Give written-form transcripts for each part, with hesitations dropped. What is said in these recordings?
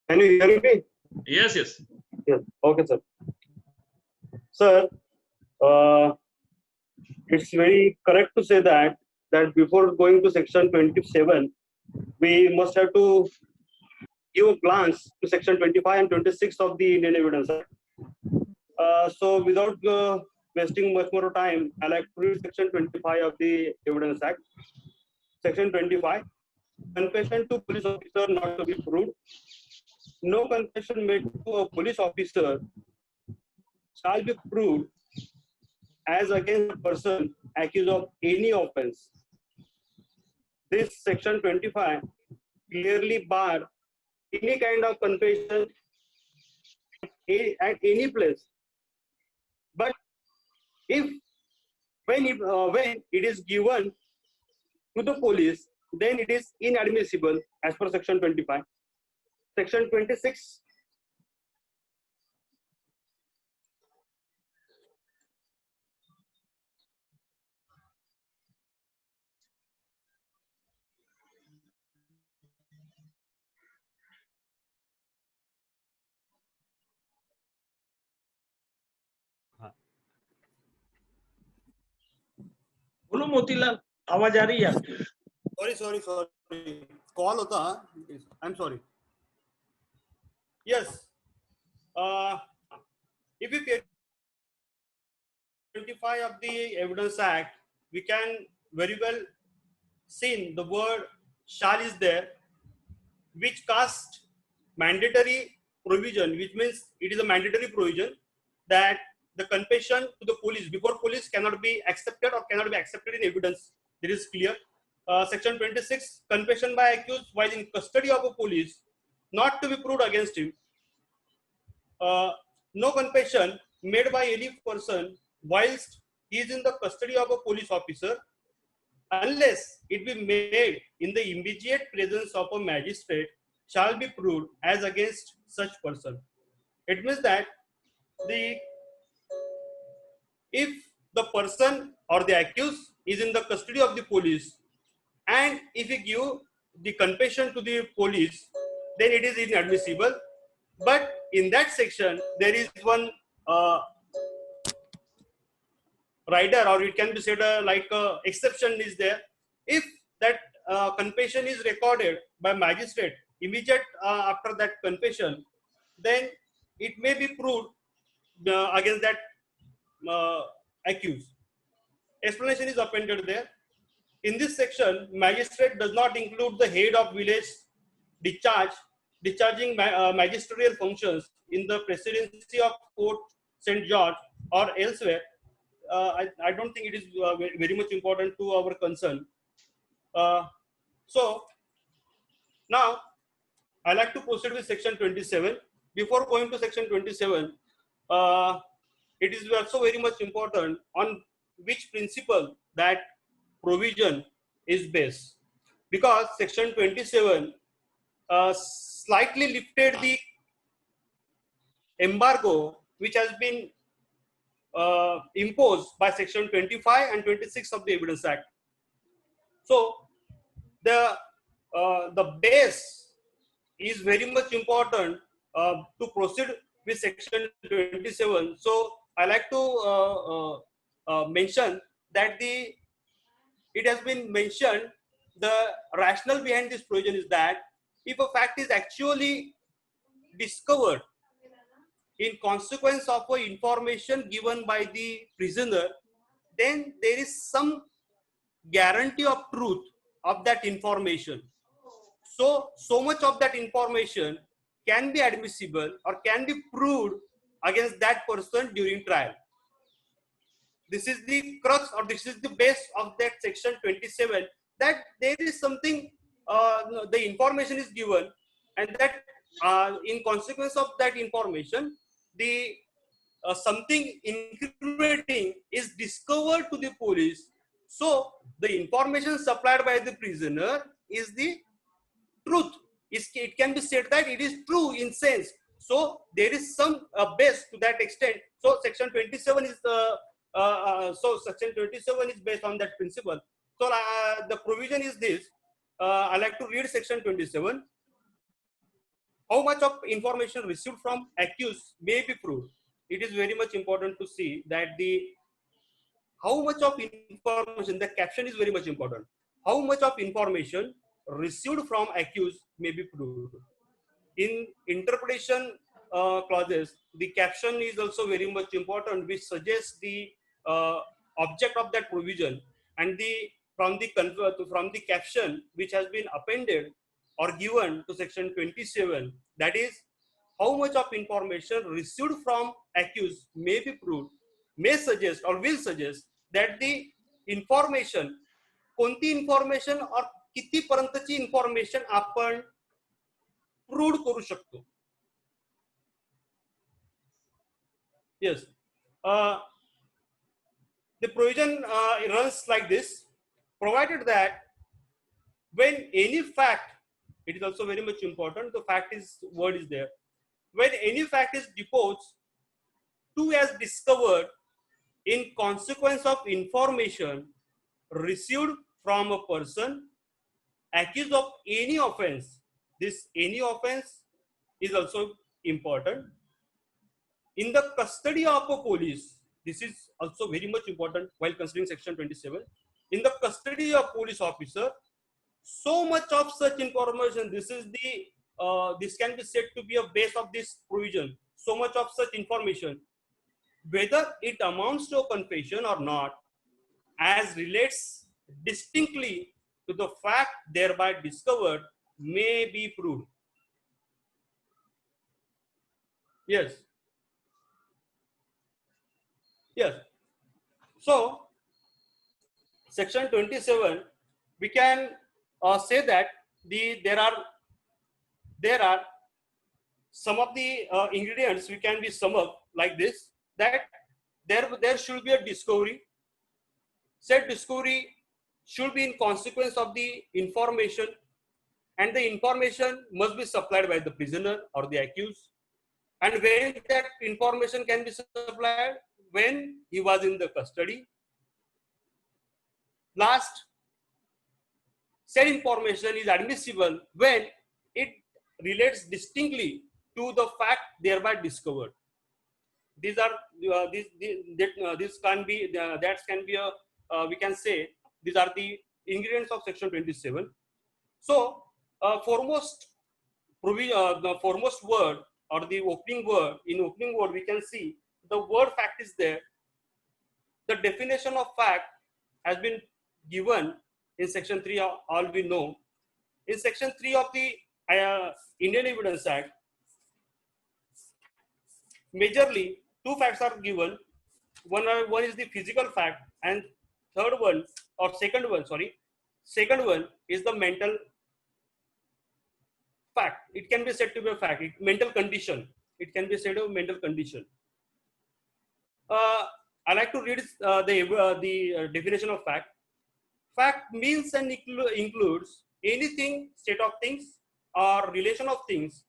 Can you hear me? Yes, yes. Yes. Okay, sir. Sir, uh, it's very correct to say that before going to section 27, we must have to give a glance to section 25 and 26 of the Indian Evidence Act. So without wasting much more time, I like to read section 25 of the Evidence Act. Section 25, confession to police officer not to be proved. No confession made to a police officer shall be proved as against a person accused of any offense. This section 25 clearly bar any kind of confession at any place. But if when it is given to the police, then it is inadmissible as per section 25. Section 26. बोलो मोतीलाल, आवाज आ रही है आपकी? Sorry. Call hota. I'm sorry. Yes. If you get 25 of the Evidence Act, we can very well see the word shall is there, which casts mandatory provision, which means it is a mandatory provision that the confession to the police before police cannot be accepted or cannot be accepted in evidence. That is clear. Section 26, confession by accused while in custody of a police not to be proved against him. No confession made by any person whilst he is in the custody of a police officer unless it be made in the immediate presence of a magistrate shall be proved as against such person. It means that if the person or the accused is in the custody of the police and if he give the confession to the police, then it is inadmissible. But in that section, there is one rider, or it can be said like exception is there. If that confession is recorded by magistrate immediate after that confession, then it may be proved against that accused. Explanation is appended there. In this section, magistrate does not include the head of village discharging magisterial functions in the presidency of Fort St. George or elsewhere. I don't think it is very much important to our concern. So now I like to proceed with section 27. Before going to section 27, it is also very much important on which principle that provision is based, because section 27 slightly lifted the embargo which has been imposed by section 25 and 26 of the Evidence Act. So the base is very much important to proceed with section 27. So I like to mention that it has been mentioned the rationale behind this provision is that if a fact is actually discovered in consequence of a information given by the prisoner, then there is some guarantee of truth of that information. So much of that information can be admissible or can be proved against that person during trial. This is the crux, or this is the base of that section 27, that there is something, the information is given, and that in consequence of that information, the something incriminating is discovered to the police. So the information supplied by the prisoner is the truth. It can be said that it is true in sense. So there is some base to that extent. So section 27 is section 27 is based on that principle. So the provision is this. I like to read section 27. how much of information received from accused may be proved. It is very much important to see that the how much of information, the caption is very much important. How much of information received from accused may be proved. In interpretation clauses, the caption is also very much important, which suggests the object of that provision, and from the caption which has been appended or given to section 27, that is how much of information received from accused may be proved, may suggest or will suggest that the information, कोणती information और किती पर्यंतची information आपण prove करू शकतो. Yes, the provision runs like this, provided that when any fact, it is also very much important, the fact is word is there, when any fact is deposed to as discovered in consequence of information received from a person accused of any offense, this any offense is also important, in the custody of a police, this is also very much important while considering section 27, in the custody of police officer, so much of such information, this is the this can be said to be a base of this provision, so much of such information, whether it amounts to a confession or not, as relates distinctly to the fact thereby discovered, may be proved. Yes. Yes. So, section 27, we can say that there are some of the ingredients we can be sum up like this, that there should be a discovery. Said discovery should be in consequence of the information, and the information must be supplied by the prisoner or the accused. And when that information can be supplied, when he was in the custody. Last, said information is admissible when it relates distinctly to the fact thereby discovered. These are this can be that can be a we can say these are the ingredients of section 27. So foremost the foremost word or the opening word, in opening word we can see the word fact is there. The definition of fact has been given in section 3, all we know. In section 3 of the Indian Evidence Act, majorly two facts are given. One is the physical fact, and second one is the mental fact. It can be said to be a fact. Mental condition. It can be said of mental condition. I like to read the definition of fact. Fact means and includes anything, state of things or relation of things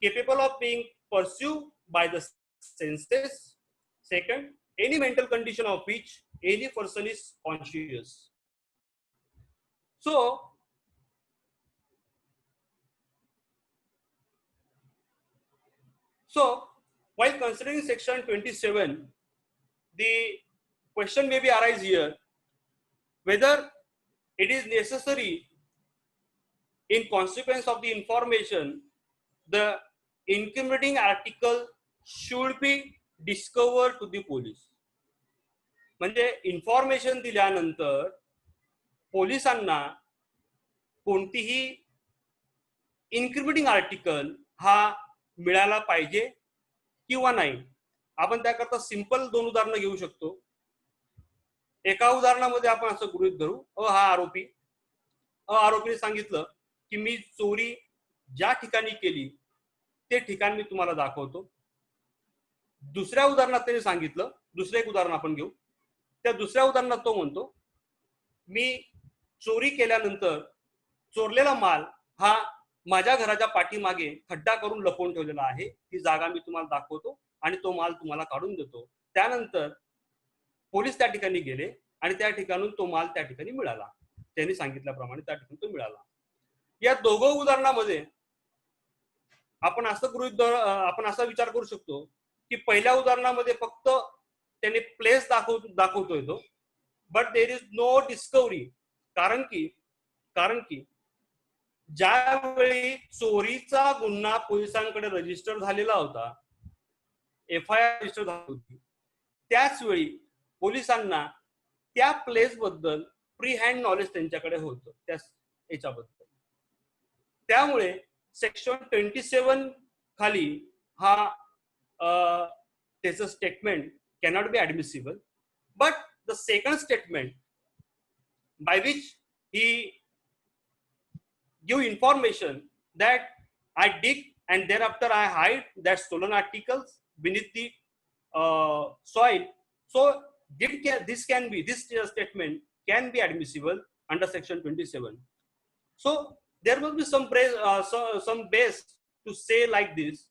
capable of being perceived by the senses. Second, any mental condition of which any person is conscious. So, while considering section 27, the question may be arise here whether it is necessary in consequence of the information the incriminating article should be discovered to the police. म्हणजे information दिल्यानंतर पोलिसांना कोणतीही इन्क्रिमिनेटिंग article हा मिळाला पाहिजे किंवा नाही. आपण त्याकरता सिंपल दोन उदाहरणं घेऊ शकतो. एका उदाहरणामध्ये आपण असं गृहीत धरू, हा आरोपी, आरोपीने सांगितलं की मी चोरी ज्या ठिकाणी केली ते ठिकाण मी तुम्हाला दाखवतो. दुसऱ्या उदाहरणात त्याने सांगितलं, दुसरं एक उदाहरण आपण घेऊ. त्या दुसऱ्या उदाहरणात तो म्हणतो मी चोरी केल्यानंतर चोरलेला माल हा माझ्या घराच्या पाठीमागे खड्डा करून लपवून ठेवलेला आहे. ती जागा मी तुम्हाला दाखवतो आणि तो माल तुम्हाला काढून देतो. त्यानंतर पोलीस त्या ठिकाणी गेले आणि त्या ठिकाणून तो माल त्या ठिकाणी मिळाला. त्यांनी सांगितल्याप्रमाणे त्या ठिकाणी तो मिळाला. या दोघं उदाहरणामध्ये आपण आपण असा विचार करू शकतो की पहिल्या उदाहरणामध्ये फक्त त्याने प्लेस दाखवतोय तो, but there is no discovery. कारण की ज्यावेळी चोरीचा गुन्हा पोलिसांकडे रजिस्टर झालेला होता, FIR रजिस्टर झाली होती, त्याच वेळी पोलिसांना त्या प्लेस बद्दल प्री हँड नॉलेज त्यांच्याकडे होतं त्या याच्याबद्दल. त्यामुळे सेक्शन 27 खाली हा त्याचं statement cannot be admissible. But the second statement by which he give information that I dig and thereafter I hide that stolen articles beneath the soil. So this statement can be admissible under section 27. So there will be some base to say like this.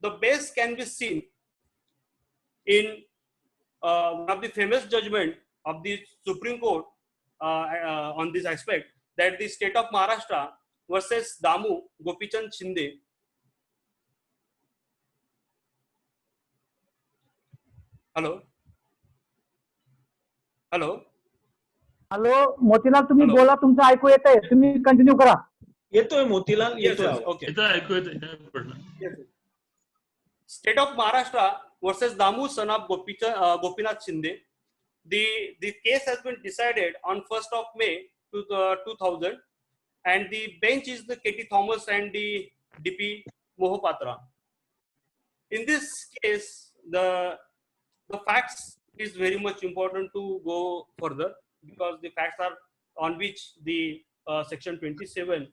The base can be seen in one of the famous judgment of the Supreme Court on this aspect, that the state of Maharashtra versus Damu Gopichand Shinde. Hello. Motilal, तुम्ही Hello. बोला, तुमचं ऐकू येतंय, तुम्ही continue करा. येतोय मोतीलाल, येतोय. Okay. येतोय. State of Maharashtra versus Damu son of Gopinath Shinde. The case has been decided on 1st of May 2000, and the bench is the KT Thomas and the DP Mohapatra. In this case, the facts is very much important to go further, because the facts are on which the section 27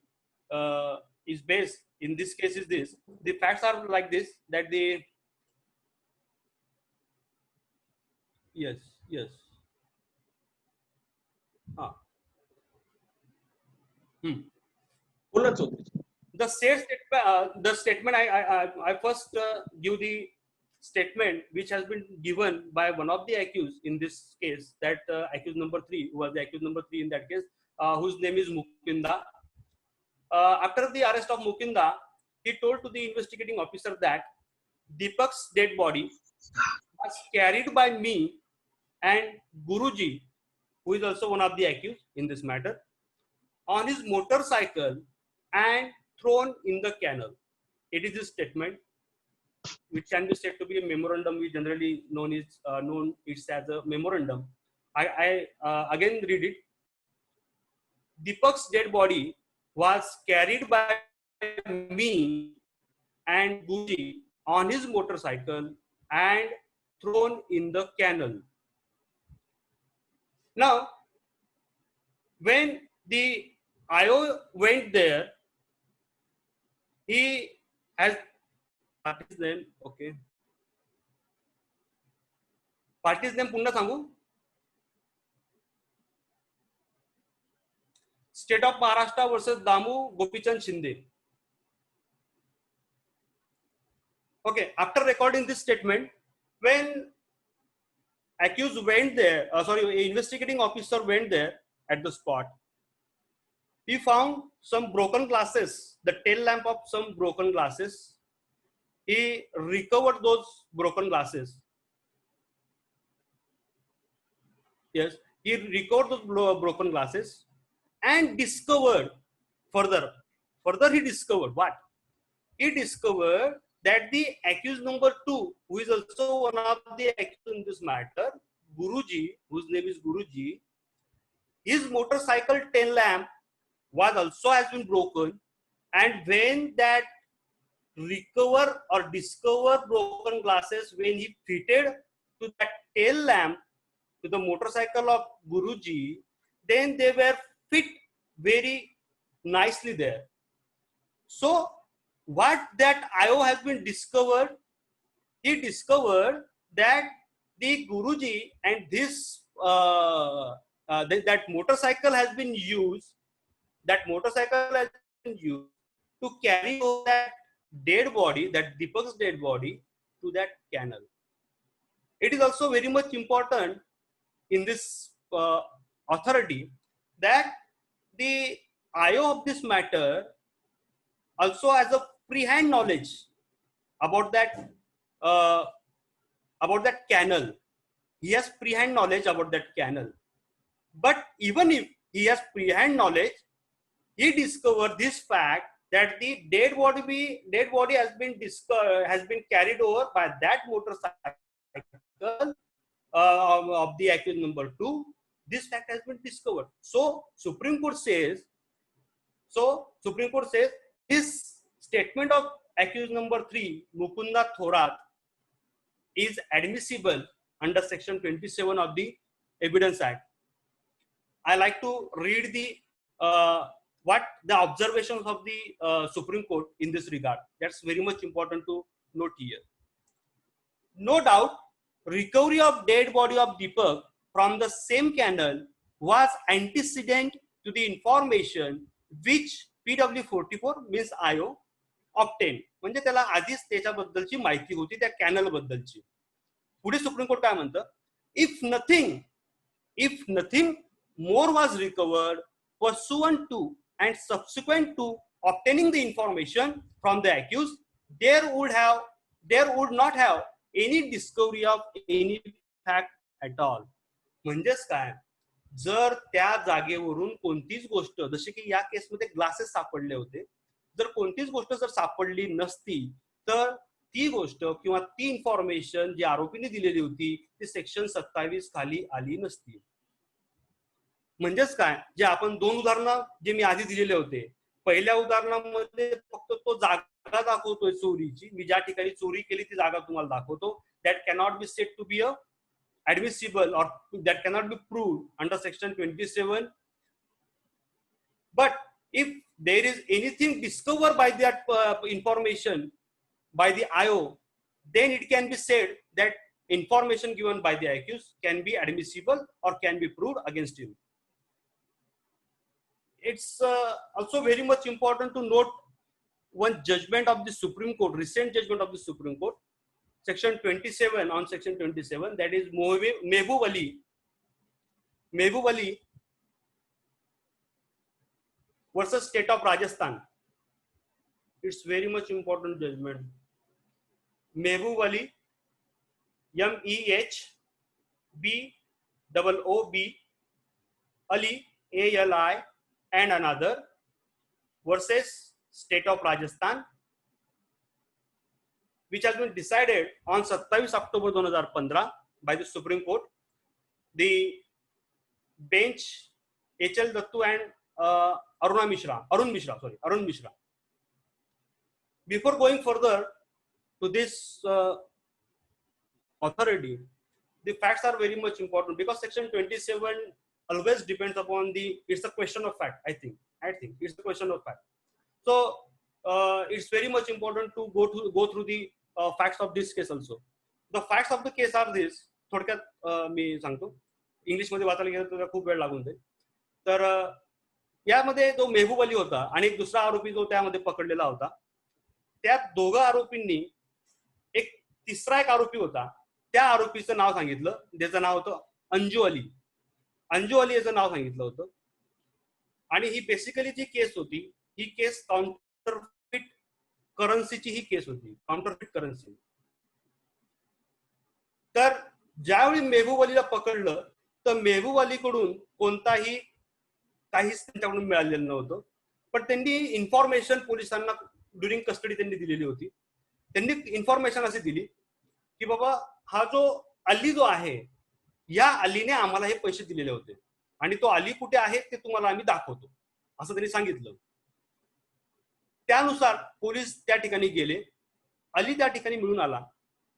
is based. In this case is this. The facts are like this, that the yes. बोलच होते. The statement I first give the statement which has been given by one of the accused in this case, that accused number 3, who was the accused number 3 in that case, whose name is Mukinda. After the arrest of Mukinda, he told to the investigating officer that Deepak's dead body was carried by me and Guruji, who is also one of the accused in this matter, on his motorcycle and thrown in the canal. It is a statement which can be said to be a memorandum. We generally known it as a memorandum. I again read it. Deepak's dead body was carried by me and Guruji on his motorcycle and thrown in the canal. Now, when the IO went there, he has party's name. Okay. Party's name पुन्हा सांगू. State of Maharashtra versus Damu Gopichand Shinde. Okay. After recording this statement, when accused went there, investigating officer went there at the spot, he found some broken glasses, the tail lamp of some broken glasses. He recovered those broken glasses. Yes, he recovered those broken glasses and discovered further he discovered what? He discovered that the accused number 2, who is also one of the accused in this matter, Guruji, whose name is Guruji, his motorcycle tail lamp was also has been broken, and when that recover or discover broken glasses, when he fitted to that tail lamp to the motorcycle of Guruji, then they were fit very nicely there. So what that IO has been discovered, he discovered that the Guruji and this that motorcycle has been used. That motorcycle has been used to carry that dead body, that Deepak's dead body, to that canal. It is also very much important in this authority that the IO of this matter also has a pre-hand knowledge about that canal. He has pre-hand knowledge about that canal. But even if he has pre-hand knowledge, he discovered this fact that the dead body has been carried over by that motorcycle of the accused number 2. This fact has been discovered. So Supreme Court says this statement of accused number 3, Mukunda Thorat, is admissible under section 27 of the Evidence Act. I like to read what the observations of the Supreme Court in this regard. That's very much important to note here. No doubt, recovery of dead body of Deepak from the same canal was antecedent to the information which PW44 means IO obtained. म्हणजे त्याला आधीच त्याच्याबद्दलची माहिती होती त्या canal बद्दलची. पुढे supreme court काय म्हणतं, if nothing more was recovered pursuant to and subsequent to obtaining the information from the accused, there would not have any discovery of any fact at all. म्हणजेच काय, जर त्या जागेवरून कोणतीच गोष्ट, जसे की या केसमध्ये ग्लासेस सापडले होते, जर कोणतीच गोष्ट जर सापडली नसती तर ती गोष्ट किंवा ती इन्फॉर्मेशन जी आरोपीने दिलेली होती ती सेक्शन 27 खाली आली नसती. म्हणजेच काय, जे आपण 2 उदाहरणं जे मी आधी दिलेले होते, पहिल्या उदाहरणामध्ये फक्त तो जागा दाखवतोय चोरीची, मी ज्या ठिकाणी चोरी केली ती जागा तुम्हाला दाखवतो, that cannot be said to be a admissible or that cannot be proved under section 27. But if there is anything discovered by that information by the IO, then it can be said that information given by the accused can be admissible or can be proved against him. It's also very much important to note one judgment of the Supreme Court, recent judgment of the Supreme Court, section 27, on section 27, that is Mehboob Ali versus State of Rajasthan. It's very much important judgment. Mehboob Ali, MEHBOOB, Ali, ALI, and another, versus State of Rajasthan, which has been decided on 27 October 2015 by the Supreme Court. The bench H.L. Dattu and Arun Mishra. Before going further to this authority, the facts are very much important because section 27 always depends upon it's a question of fact. I think it's a question of fact. So it's very much important to go through the facts of this case also. The facts of the case are this. थोडक्यात मी सांगतो, English मध्ये वाचायला गेलं तर खूप वेळ लागून जाईल. तर यामध्ये जो मेहबूब अली होता आणि एक दुसरा आरोपी जो त्यामध्ये पकडलेला होता, त्या दोघं आरोपींनी एक तिसरा एक आरोपी होता, त्या आरोपीचं नाव सांगितलं, त्याचं नाव होतं अंजू अली याचं नाव सांगितलं होतं. आणि ही बेसिकली जी केस होती, ही केस काउंटरफिट करन्सीची ही केस होती, काउंटरफिट करन्सी. तर ज्यावेळी मेहबूब अलीला पकडलं तर मेहबूब अलीकडून काहीच त्यांच्याकडून मिळालेलं नव्हतं. पण त्यांनी इन्फॉर्मेशन पोलिसांना ड्युरिंग कस्टडी त्यांनी दिलेली होती. त्यांनी इन्फॉर्मेशन अशी दिली की बाबा हा जो अली जो आहे, या अलीने आम्हाला हे पैसे दिलेले होते आणि तो अली कुठे आहे ते तुम्हाला आम्ही दाखवतो, असं त्यांनी सांगितलं. त्यानुसार पोलीस त्या ठिकाणी गेले. अली त्या ठिकाणी मिळून आला,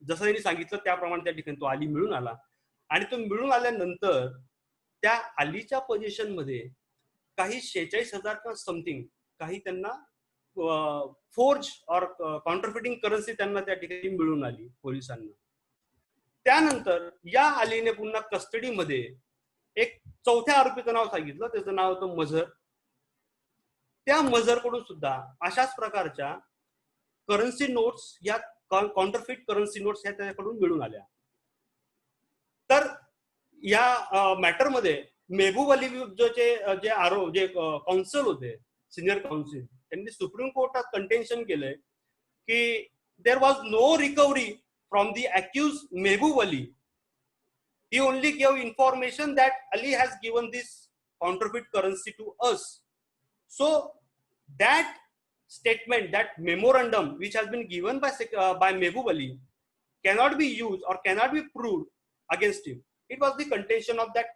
जसं त्यांनी सांगितलं त्याप्रमाणे त्या ठिकाणी तो अली मिळून आला. आणि तो मिळून आल्यानंतर त्या अलीच्या पोझिशन मध्ये काही 46,000 का समथिंग काही त्यांना फोर्ज और काउंटरफिटिंग करन्सी त्यांना त्या ठिकाणी मिळून आली पोलिसांना. त्यानंतर या अलीने पुन्हा कस्टडीमध्ये एक चौथ्या आरोपीचं नाव सांगितलं, त्याचं नाव होतं मझर. त्या मझरकडून सुद्धा अशाच प्रकारच्या करन्सी नोट्स, या काउंटरफिट करन्सी नोट्स ह्या त्याच्याकडून मिळून आल्या. तर या मॅटरमध्ये मेहबूब अली जे काउन्सिल होते, सिनियर काउन्सिल, त्यांनी सुप्रीम कोर्टात कंटेन्शन केलंय की there was no recovery from the accused Mehboob Ali. He only gave information that Ali has given this counterfeit currency to us. So that statement, that memorandum which has been given by Mehboob Ali cannot be used or cannot be proved against him. It was the contention of that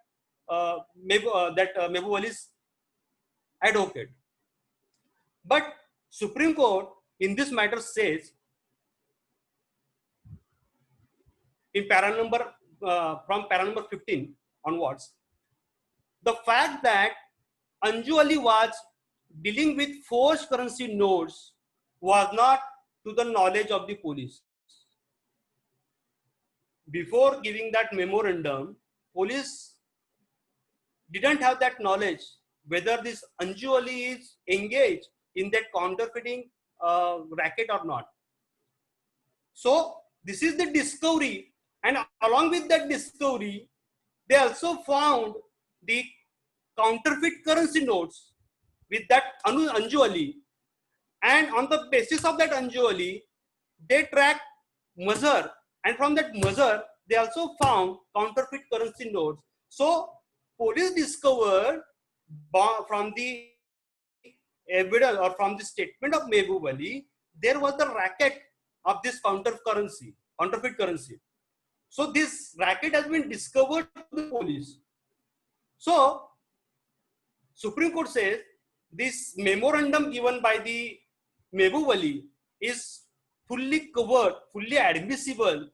Mehboob Ali's advocate. But Supreme Court in this matter says in from para number 15 onwards, the fact that Anju Ali was dealing with forged currency notes was not to the knowledge of the police. Before giving that memorandum, police didn't have that knowledge whether this Anju Ali is engaged in that counterfeiting racket or not. So this is the discovery, and along with that discovery, they also found the counterfeit currency notes with that Anju Ali, and on the basis of that Anju Ali, they tracked Mazhar, and from that Mazhar, they also found counterfeit currency notes. So police discovered from the evidence or from the statement of Mehboob Ali, there was the racket of this counterfeit currency. So this racket has been discovered to the police. So Supreme Court says this memorandum given by the Mehboob Ali is fully covered, fully admissible,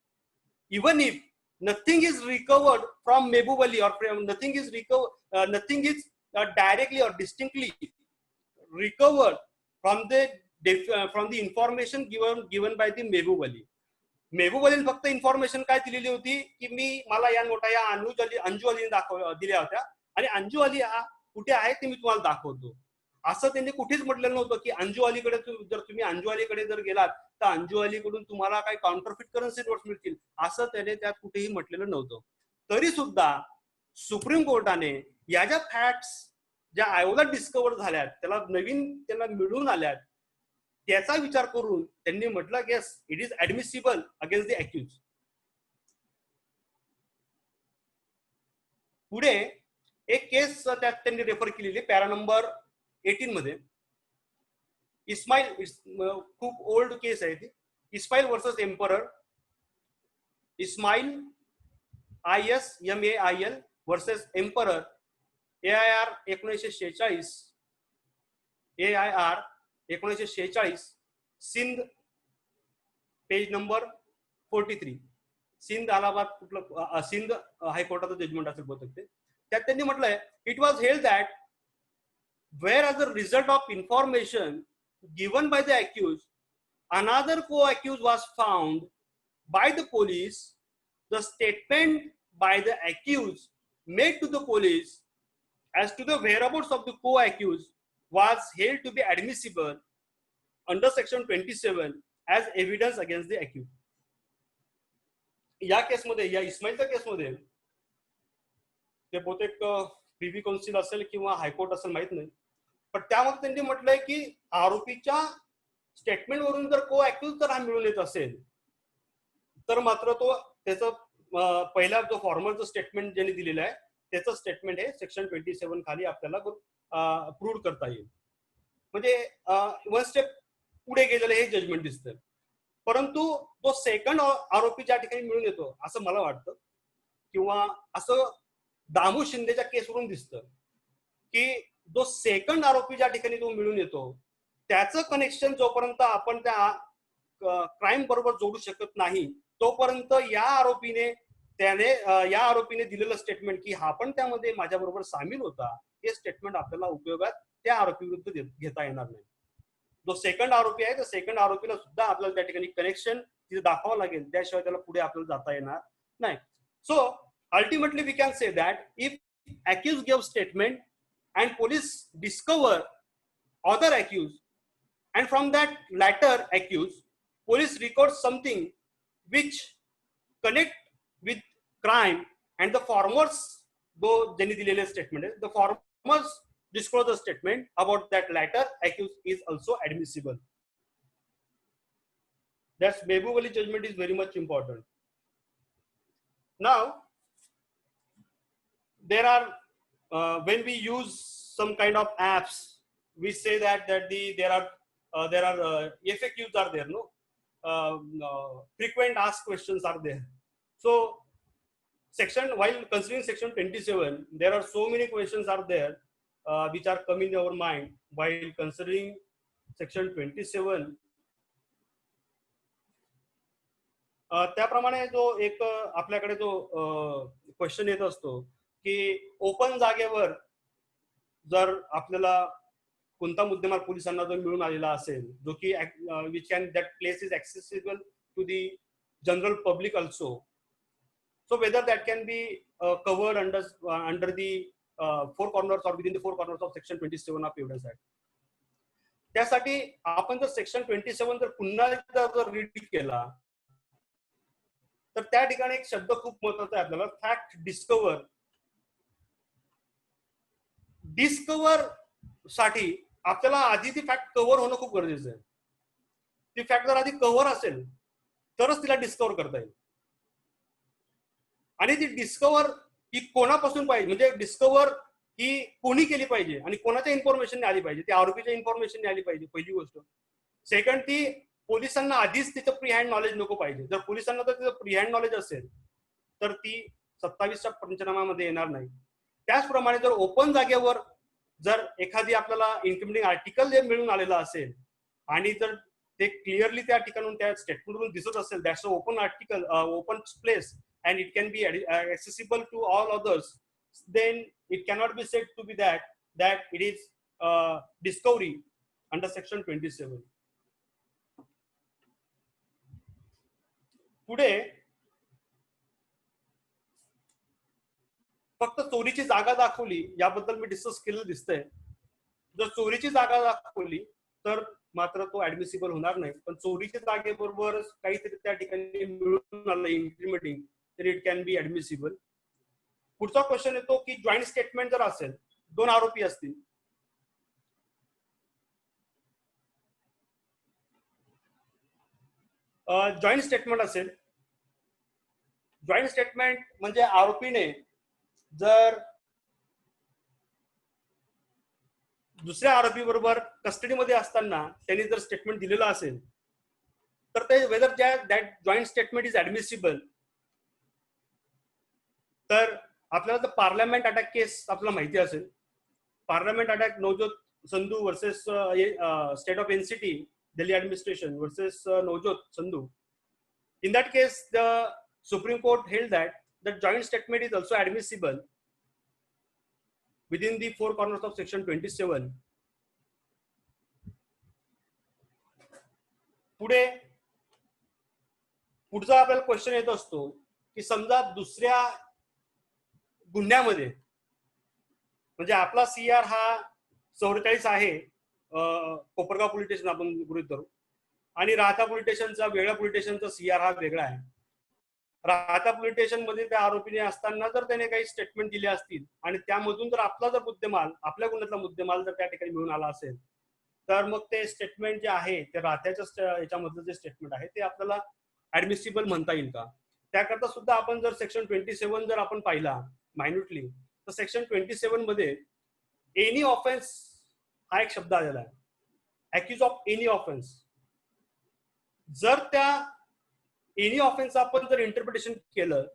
even if nothing is recovered from Mehboob Ali or nothing is directly or distinctly recovered from the information given by the Mehboob Ali. Mehboob Ali फक्त information काय दिलेली होती की मला या नोटा या अंजू अलीने दिल्या होत्या आणि अंजू अली कुठे आहे ते मी तुम्हाला दाखवतो, असं त्यांनी कुठेच म्हटलेलं नव्हतं की अंजू अलीकडे जर तुम्ही अंजू अलीकडे जर गेलात तर अंजू अलीकडून तुम्हाला काही काउंटरफिट करन्सी नोट्स मिळतील, असं त्याने त्यात कुठेही म्हटलेलं नव्हतं. तरी सुद्धा सुप्रीम कोर्टाने या ज्या फॅक्ट्स ज्या आयोगात डिस्कवर झाल्यात, त्याला मिळून आल्यात, त्याचा विचार करून त्यांनी म्हटलं की yes, it is admissible against the accused. पुढे एक केस त्यात त्यांनी रेफर केलेली पॅरा नंबर 18 मध्ये. इस्माईल, खूप ओल्ड केस आहे ती. Ismail versus emperor. Ismail ISMAIL versus emperor AIR 1946, AIR 1946, Sindh, page number 43. Sindh Allahabad Sindh हायकोर्टाचं जजमेंट असेल बहुतेक ते. त्यात त्यांनी म्हटलंय, it was held that where as a result of information given by the accused, another co-accused was found by the police. The statement by the accused made to the police as to the whereabouts of the co-accused was held to be admissible under section 27 as evidence against the accused. या केसमध्ये, या इस्माईलच्या केसमध्ये ते बहुतेक privy council असेल किंवा high court असेल माहित नाही, पण त्यामध्ये त्यांनी म्हटलंय की आरोपीच्या स्टेटमेंट वरून जर को अक्यूज जर हा मिळून येत असेल तर मात्र तो त्याचं पहिला जो फॉर्मल स्टेटमेंट ज्यांनी दिलेलं आहे त्याचं स्टेटमेंट हे सेक्शन 27 खाली आपल्याला प्रूव्ह करता येईल. म्हणजे वन स्टेप पुढे गेलेलं हे जजमेंट दिसतं. परंतु तो सेकंड आरोपी ज्या ठिकाणी मिळून येतो असं मला वाटतं, किंवा असं दामू शिंदेच्या केसवरून दिसतं की जो सेकंड आरोपी ज्या ठिकाणी तो मिळून येतो त्याचं कनेक्शन जोपर्यंत आपण त्या क्राईम बरोबर जोडू शकत नाही तोपर्यंत या आरोपीने दिलेलं स्टेटमेंट की हा पण त्यामध्ये माझ्या बरोबर सामील होता, हे स्टेटमेंट आपल्याला उपयोगात त्या आरोपी विरुद्ध घेता येणार नाही. जो सेकंड आरोपी आहे त्या सेकंड आरोपीला सुद्धा आपल्याला त्या ठिकाणी कनेक्शन तिथे दाखवावं लागेल, त्याशिवाय त्याला पुढे आपल्याला जाता येणार नाही. So ultimately we can say that if accused gave statement and police discover other accused, and from that latter accused police record something which connect with crime, and the farmers, though jani dilele statement is, the farmers disclose the statement about that latter accused is also admissible. That's Behbud judgment is very much important. Now, there are when we use some kind of apps, we say that there are FAQs are there, no, frequent asked questions are there. So while considering section 27, there are so many questions are there which are coming in our mind while considering section 27. त्याप्रमाणे जो एक आपल्याकडे जो question येत असतो की open जागेवर जर आपल्याला कोणता मुद्देमाल पोलिसांना जर मिळून आलेला असेल जो की which can that place is accessible to the general public also, so whether that can be covered under the four corners or within the four corners of section 27 of Evidence Act. त्यासाठी आपण जर section 27 जर पुन्हा एकदा जर read केला तर त्या ठिकाणी एक शब्द खूप महत्त्वाचा आहे आपल्याला, फॅक्ट डिस्कवर साठी आपल्याला आधी ती फॅक्ट कव्हर होणं खूप गरजेचं आहे. ती फॅक्ट जर आधी कव्हर असेल तरच तिला डिस्कवर करता येईल. आणि ती डिस्कवर ही कोणापासून पाहिजे, म्हणजे डिस्कवर ही कोणी केली पाहिजे आणि कोणाच्या इन्फॉर्मेशन आली पाहिजे, ती आरोपीच्या इन्फॉर्मेशन आली पाहिजे, पहिली गोष्ट. सेकंड, ती पोलिसांना आधीच तिचं प्री हँड नॉलेज नको पाहिजे. जर पोलिसांना जर तिचं प्री हँड नॉलेज असेल तर ती 27च्या पंचनाम्यामध्ये येणार नाही. त्याचप्रमाणे जर ओपन जागेवर जर एखादी आपल्याला इन्क्रिमिनेटिंग आर्टिकल जे मिळून आलेलं असेल आणि जर ते क्लिअरली त्या ठिकाणून त्या स्टेटमेंटवरून दिसत असेल that's a open article, open place and it can be accessible to all others, then it cannot be said to be that it is discovery under section 27. पुढे फक्त चोरीची जागा दाखवली याबद्दल मी डिस्कस केलेलं दिसतंय. जर चोरीची जागा दाखवली तर मात्र तो ऍडमिसिबल होणार नाही, पण चोरीच्या जागेबरोबर काहीतरी त्या ठिकाणी मिळून आलं इन्क्रिमेंटिंग तर इट कॅन बी ऍडमिसिबल. पुढचा क्वेश्चन येतो की जॉईंट स्टेटमेंट जर असेल, दोन आरोपी असतील, जॉईंट स्टेटमेंट असेल, जॉईंट स्टेटमेंट म्हणजे आरोपीने जर दुसऱ्या आरोपी बरोबर कस्टडीमध्ये असताना त्यांनी जर स्टेटमेंट दिलेलं असेल तर ते whether that joint statement is admissible. तर आपल्याला तर पार्लमेंट अटॅक केस आपल्याला माहिती असेल, parliament attack Navjot Sandhu versus state of NCT Delhi administration versus Navjot Sandhu. In that case, the Supreme Court held that the joint statement is also admissible within the four corners of section 27. पुढचा आपल्याला question येत असतो की समजा दुसऱ्या गुन्ह्यामध्ये, म्हणजे आपला सीआर हा 44 आहे, कोपरगाव पोलीस स्टेशन आपण गृहीत धरू, आणि राहता पोलीस स्टेशनचा वेगळ्या पोलीस स्टेशनचा सीआर हा वेगळा आहे. राहता पोलीस स्टेशन मध्ये त्या आरोपीने असताना जर त्याने काही स्टेटमेंट दिले असतील आणि त्यामधून जर आपला जर मुद्देमाल, आपल्या गुन्ह्यातला मुद्देमाल जर त्या ठिकाणी मिळून आला असेल तर मग ते स्टेटमेंट जे आहे ते राहत्याच्या याच्यामधलं जे स्टेटमेंट आहे ते आपल्याला ऍडमिसिबल म्हणता येईल का. त्याकरता सुद्धा आपण जर सेक्शन 27 जर आपण पाहिला मायन्युटली तर सेक्शन 27 मध्ये एनी ऑफेन्स हा एक शब्द आलेला आहे, अॅक्युज ऑफ एनी ऑफेन्स. जर त्या एनी ऑफेन्स आपण जर इंटरप्रिटेशन केलं,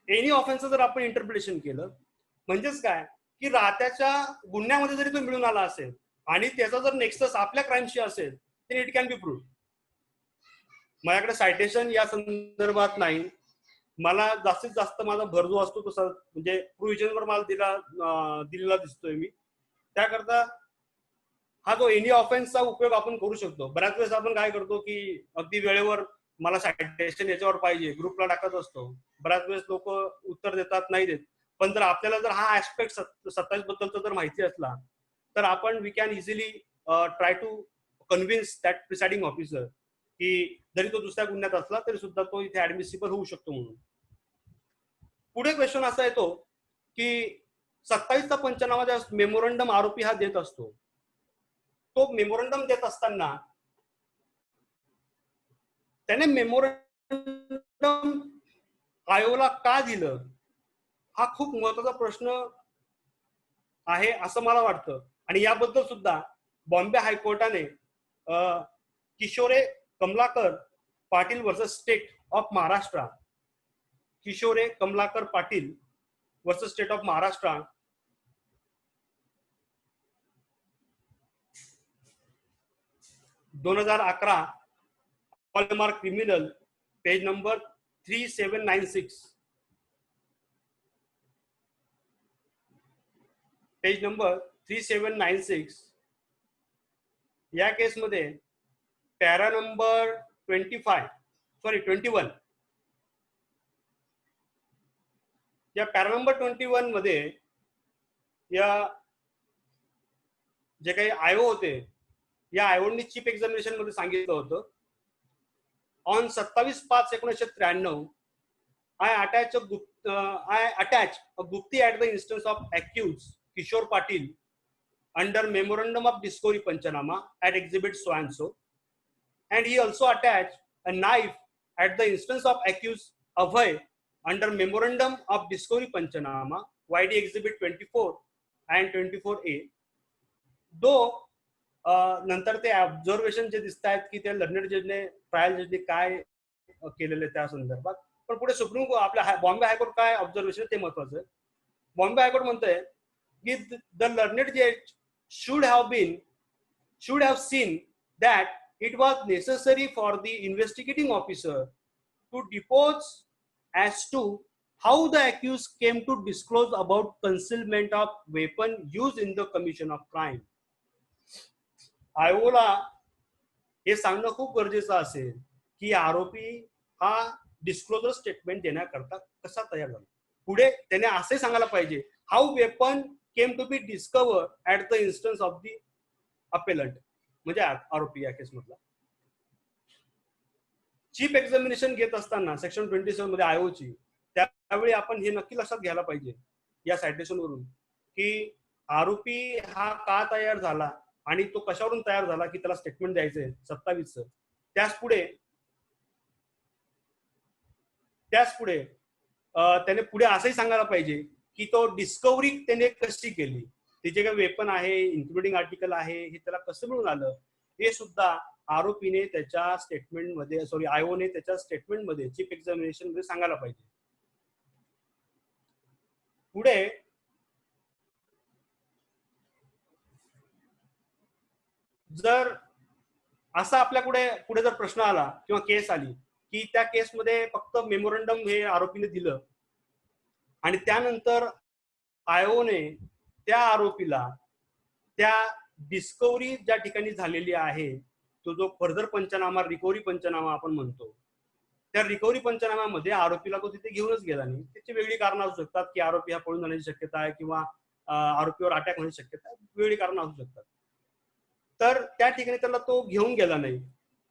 एनी ऑफेन्स जर आपण इंटरप्रिटेशन केलं म्हणजेच काय की राहत्याच्या गुन्ह्यामध्ये जरी तो मिळून आला असेल आणि त्याचा जर नेक्सस आपल्या क्राईमशी असेल तर इट कॅन बी प्रूव्ह. माझ्याकडे सायटेशन या संदर्भात नाही, मला जास्तीत जास्त माझा भर जो असतो तो म्हणजे प्रोव्हिजनवर मला दिलेला दिसतोय मी. त्याकरता हा जो एनी ऑफेन्सचा उपयोग आपण करू शकतो. बऱ्याच वेळेस आपण काय करतो की अगदी वेळेवर मला सायटेशन याच्यावर पाहिजे ग्रुपला टाकत असतो, बऱ्याच वेळेस लोक उत्तर देतात, नाही देत. पण जर आपल्याला जर हा ऍस्पेक्ट 27 बद्दलचा जर माहिती असला तर आपण we can easily try to convince that presiding officer की जरी तो दुसऱ्या गुन्ह्यात असला तरी सुद्धा तो इथे ऍडमिसिबल होऊ शकतो म्हणून. पुढे क्वेश्चन असा येतो की 27चा पंचनामा ज्या मेमोरंडम आरोपी हा देत असतो तो मेमोरंडम देत असताना त्याने मेमोरंडम आयोगला का दिलं, हा खूप महत्वाचा प्रश्न आहे असं मला वाटतं. आणि याबद्दल सुद्धा बॉम्बे हायकोर्टाने Kishore Kamalakar Patil versus state of Maharashtra, Kishore Kamalakar Patil versus state of Maharashtra 2011 hallmark criminal page number 3796, page number 3796 या केसमध्ये पॅरा नंबर 21 या पॅरा नंबर 21 मध्ये या जे काही आयोग होते, या आयोगाने चीफ एक्झामिनेशन मध्ये सांगितलं होतं, on 27/5/1993 I attach a Gupti at the instance of accused Kishore Patil under memorandum of discovery Panchanama at exhibit so and so, and he also attached a knife at the instance of accused Abhay under memorandum of discovery Panchanama YD exhibit 24 and 24A. Though नंतर ते observation जे दिसत आहेत की त्या learned जजने trial जजने काय केलेले त्या संदर्भात, पण पुढे सुप्रीम कोर्ट आपल्या बॉम्बे हायकोर्ट काय ऑब्झर्वेशन ते महत्वाचं आहे. बॉम्बे हायकोर्ट म्हणतंय की द लर्नेड जज should have seen that it was necessary for the investigating officer to depose as to how the accused came to disclose about concealment of weapon used in the commission of crime. आयोगाला हे सांगणं खूप गरजेचं असेल की आरोपी हा disclosure statement देण्याकरता कसा तयार झाला. पुढे त्याने असे सांगायला पाहिजे, how weapon came to be discover at the instance of the appellant, म्हणजे आरोपी या केस मधला. चीफ एक्झामिनेशन घेत असताना सेक्शन 27 मध्ये आयोची, त्यावेळी आपण हे नक्की लक्षात घ्यायला पाहिजे या सायटेशन वरून की आरोपी हा का तयार झाला आणि तो कशावरून तयार झाला की त्याला स्टेटमेंट द्यायचंय 27चं. त्याच पुढे त्याने पुढे असंही सांगायला पाहिजे की तो डिस्कवरी त्याने कशी केली, तिचे काय वेपन आहे, इन्क्लुडिंग आर्टिकल आहे, हे त्याला कसं मिळून आलं, हे सुद्धा आरोपीने त्याच्या स्टेटमेंटमध्ये, आयोने त्याच्या स्टेटमेंटमध्ये चीफ एक्झामिनेशन मध्ये सांगायला पाहिजे. पुढे जर असा आपल्या पुढे जर प्रश्न आला किंवा केस आली की त्या केसमध्ये फक्त मेमोरंडम हे आरोपीने दिलं आणि त्यानंतर आयोने त्या आरोपीला त्या डिस्कवरी ज्या ठिकाणी झालेली आहे, तो जो फर्दर पंचनामा, रिकव्हरी पंचनामा आपण म्हणतो, त्या रिकव्हरी पंचनाम्यामध्ये आरोपीला तो तिथे घेऊनच गेला नाही. त्याची वेगळी कारणं असू शकतात की आरोपी हा पळून जाण्याची शक्यता आहे किंवा आरोपीवर अटॅक होण्याची शक्यता आहे, वेगळी कारणं असू शकतात. तर त्या ठिकाणी त्याला तो घेऊन गेला नाही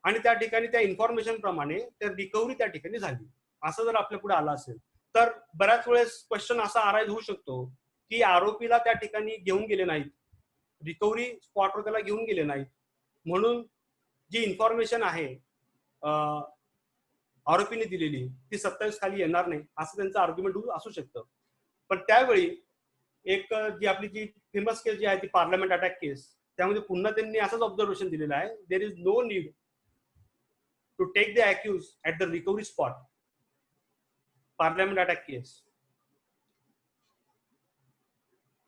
आणि त्या ठिकाणी त्या इन्फॉर्मेशन प्रमाणे त्या रिकव्हरी त्या ठिकाणी झाली, असं जर आपल्या पुढे आलं असेल तर बऱ्याच वेळेस क्वेश्चन असा अराईज होऊ शकतो की आरोपीला त्या ठिकाणी घेऊन गेले नाहीत, रिकव्हरी स्पॉटवर त्याला घेऊन गेले नाहीत, म्हणून जी इन्फॉर्मेशन आहे आरोपीने दिलेली ती 27 खाली येणार नाही, असं त्यांचं आर्ग्युमेंट असू शकतं. पण त्यावेळी एक जी फेमस केस जी आहे ती पार्लमेंट अटॅक केस, त्यामध्ये पुन्हा त्यांनी असंच ऑब्झर्वेशन दिलेलं आहे, there is no need to take the accused at the recovery spot. Parliament attack case.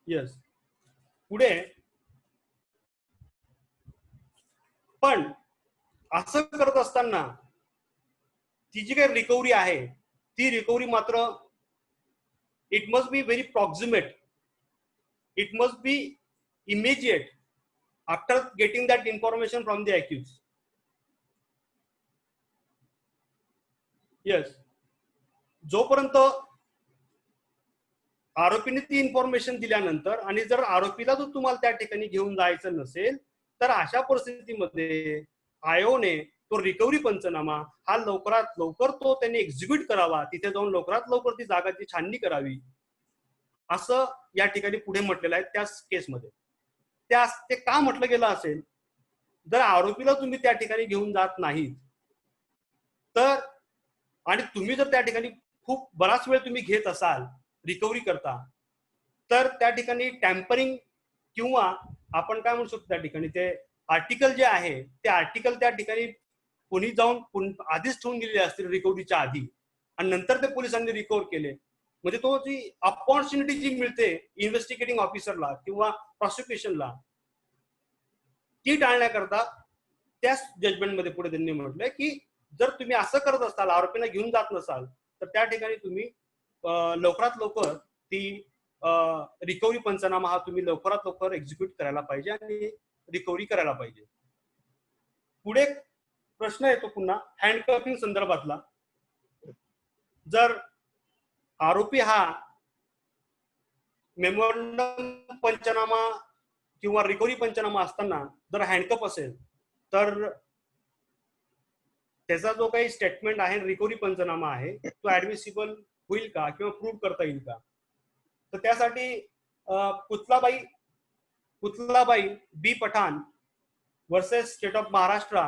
Yes. पुढे पण असं करत असताना ती जी काही रिकव्हरी आहे ती रिकव्हरी मात्र it must be very proximate, it must be immediate after getting that information from the accused. Yes. जोपर्यंत आरोपीने ती इन्फॉर्मेशन दिल्यानंतर आणि जर आरोपीला जर तुम्हाला त्या ठिकाणी घेऊन जायचं नसेल तर अशा परिस्थितीमध्ये आयोने तो रिकव्हरी पंचनामा हा लवकरात लवकर तो त्यांनी एक्झिक्यूट करावा, तिथे जाऊन लवकरात लवकर ती जागाची छाननी करावी, असं या ठिकाणी पुढे म्हटलेलं आहे त्या केसमध्ये. ते का म्हटलं गेलं असेल जर आरोपीला तुम्ही त्या ठिकाणी घेऊन जात नाहीत तर, आणि तुम्ही जर त्या ठिकाणी खूप बराच वेळ तुम्ही घेत असाल रिकव्हरी करता, तर त्या ठिकाणी टॅम्परिंग किंवा आपण काय म्हणू शकतो त्या ठिकाणी ते आर्टिकल जे आहे ते आर्टिकल त्या ठिकाणी कोणी जाऊन आधीच ठेवून दिलेले असतील रिकव्हरीच्या आधी, आणि नंतर ते पोलिसांनी रिकव्हर केले. म्हणजे तो जी अपॉर्च्युनिटी जी मिळते इन्व्हेस्टिगेटिंग ऑफिसरला किंवा प्रॉसिक्युशनला, ती टाळण्याकरता त्याच जजमेंटमध्ये पुढे त्यांनी म्हटलंय की जर तुम्ही असं करत असाल, आरोपींना घेऊन जात नसाल, तर त्या ठिकाणी तुम्ही लवकरात लवकर ती रिकव्हरी पंचनामा हा तुम्ही लवकरात लवकर एक्झिक्यूट करायला पाहिजे आणि रिकव्हरी करायला पाहिजे. पुढे प्रश्न येतो पुन्हा हँडकफिंग संदर्भातला. जर आरोपी हा मेमोरंडम पंचनामा किंवा रिकव्हरी पंचनामा असताना जर हँडकफ असेल तर त्याचा जो काही स्टेटमेंट आहे रिकव्हरी पंचनामा आहे तो ऍडमिसिबल होईल का किंवा प्रूव्ह करता येईल का? तर त्यासाठी Putlabai B Pathan versus state of Maharashtra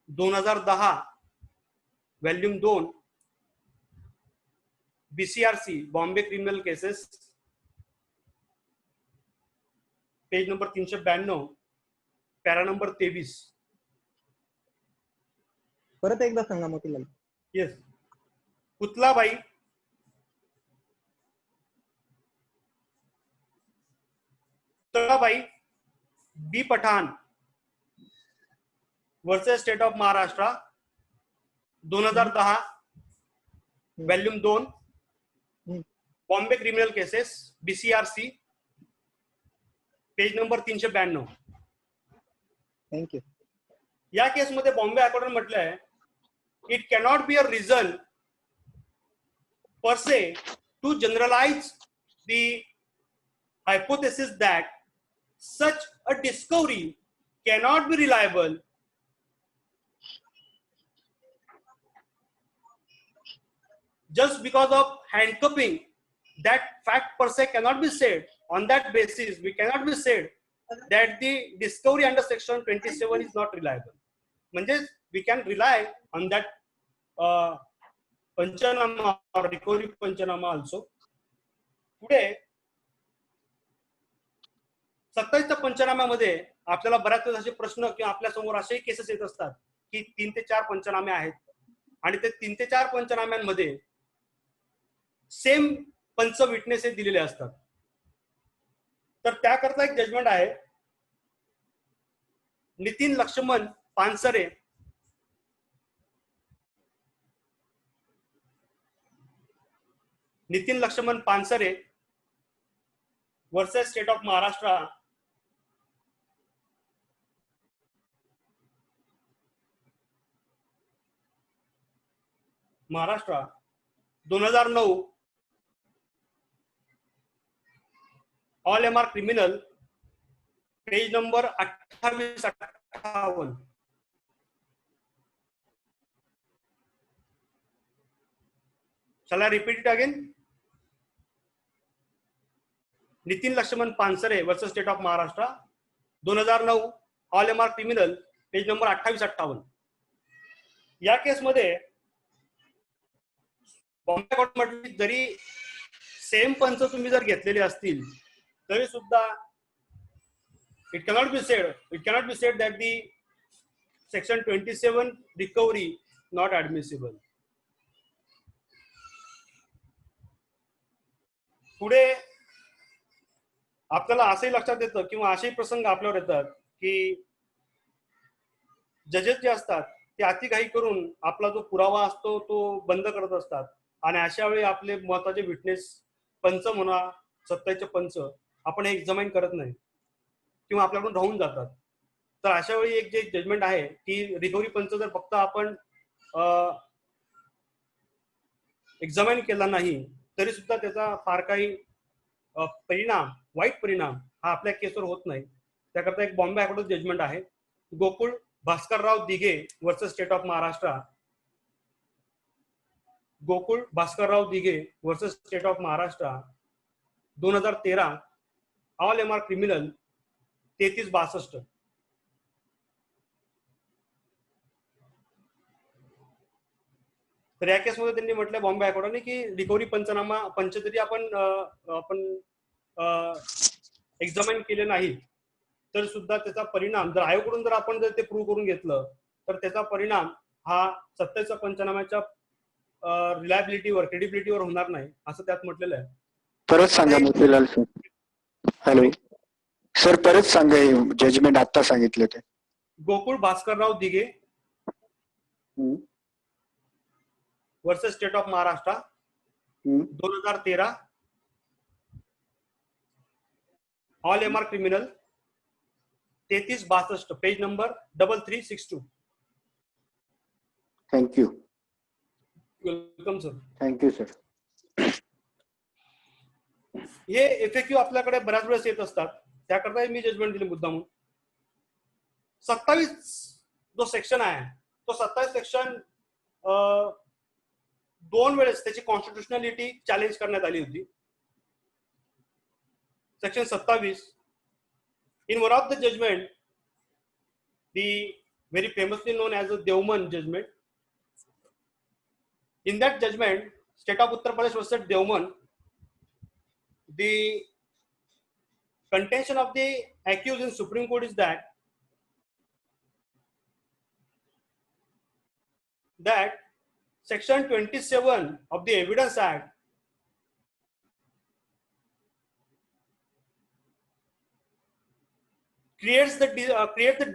2010 volume 2 BCRC Bombay criminal cases page number 392 para number 23. परत एकदा सांगा Motilal. Yes. Putlabai B Pathan versus state of Maharashtra 2010 volume 2 Bombay criminal cases BCRC page number 392. Thank you. या केसमध्ये बॉम्बे हायकोर्टाने म्हटलंय it cannot be a reason per se to generalize the hypothesis that such a discovery cannot be reliable just because of handcuffing. That fact per se cannot be said. On that basis, we cannot be said that the discovery under section 27 is not reliable. म्हणजे we can rely on that पंचनामा और recovery पंचनामा also. पुढे 27च्या पंचनाम्यामध्ये आपल्याला बऱ्याच वेळेस असे प्रश्न किंवा आपल्या समोर असेही केसेस येत असतात की 3 ते 4 पंचनामे आहेत आणि ते 3 ते 4 पंचनाम्यांमध्ये सेम पंच विटनेस हे दिलेले असतात. तर त्याकरता एक जजमेंट आहे Nitin Laxman Pansare versus state of Maharashtra 2009 all MR criminal page number 28-58. Shall I repeat it again? Nitin Laxman Pansare versus state of Maharashtra 2009 all MR criminal page number 28-58. या केसमध्ये बॉम्बे कोर्ट म्हटली जरी सेम पंच तुम्ही जर घेतलेले असतील तरी सुद्धा it cannot be said that the section 27 recovery not admissible. पुढे आपल्याला असंही लक्षात येतं किंवा असेही प्रसंग आपल्यावर येतात की जजेस जे असतात ते अतिघाई करून आपला जो पुरावा असतो तो बंद करत असतात आणि अशा वेळी आपले महत्वाचे विटनेस पंच म्हणा 27चे पंच आपण हे एक्झामाइन करत नाही किंवा आपल्याकडून राहून जातात. तर अशा वेळी एक जे जजमेंट आहे की रिकव्हरी पंच जर फक्त आपण एक्झामाइन केला नाही तरी सुद्धा त्याचा फार काही वाईट परिणाम हा आपल्या केसवर होत नाही. त्याकरता एक बॉम्बे हायकोर्ट जजमेंट आहे Gokul Bhaskarrao Dighe versus state of Maharashtra 2013 all MR criminal 3362. तर या केसमध्ये त्यांनी म्हटलं बॉम्बे हायकोर्टाने की रिकव्हरी पंच जरी आपण एक्झामिन केले नाहीत तर सुद्धा त्याचा परिणाम जर आयोगाकडून जर आपण जर ते प्रूव्ह करून घेतलं तर त्याचा परिणाम हा 27 पंचनाम्याच्या रिलायबिलिटीवर क्रेडिबिलिटीवर होणार नाही असं त्यात म्हटलेलं आहे. परत सांगा मोतीलाल सर. हॅलो सर, परत सांगा हे जजमेंट आता सांगितले ते. Gokul Bhaskarrao Dighe versus state of Maharashtra 2013 all MR criminal 3362 page number 3362. Thank you. Welcome sir. Thank you sir. हे FAQ आपल्याकडे बऱ्याच वेळेस येत असतात, त्याकरता मी जजमेंट दिले मुद्दामून. 27 जो सेक्शन आहे तो 27 सेक्शन 2 वेळेस त्याची कॉन्स्टिट्युशनॅलिटी चॅलेंज करण्यात आली होती. Section 27 in one of the judgment, the very famously known as the Devman judgment. In that judgment, state of Uttar Pradesh versus Devman, the contention of the accused in Supreme Court is that section 27 of the Evidence Act creates the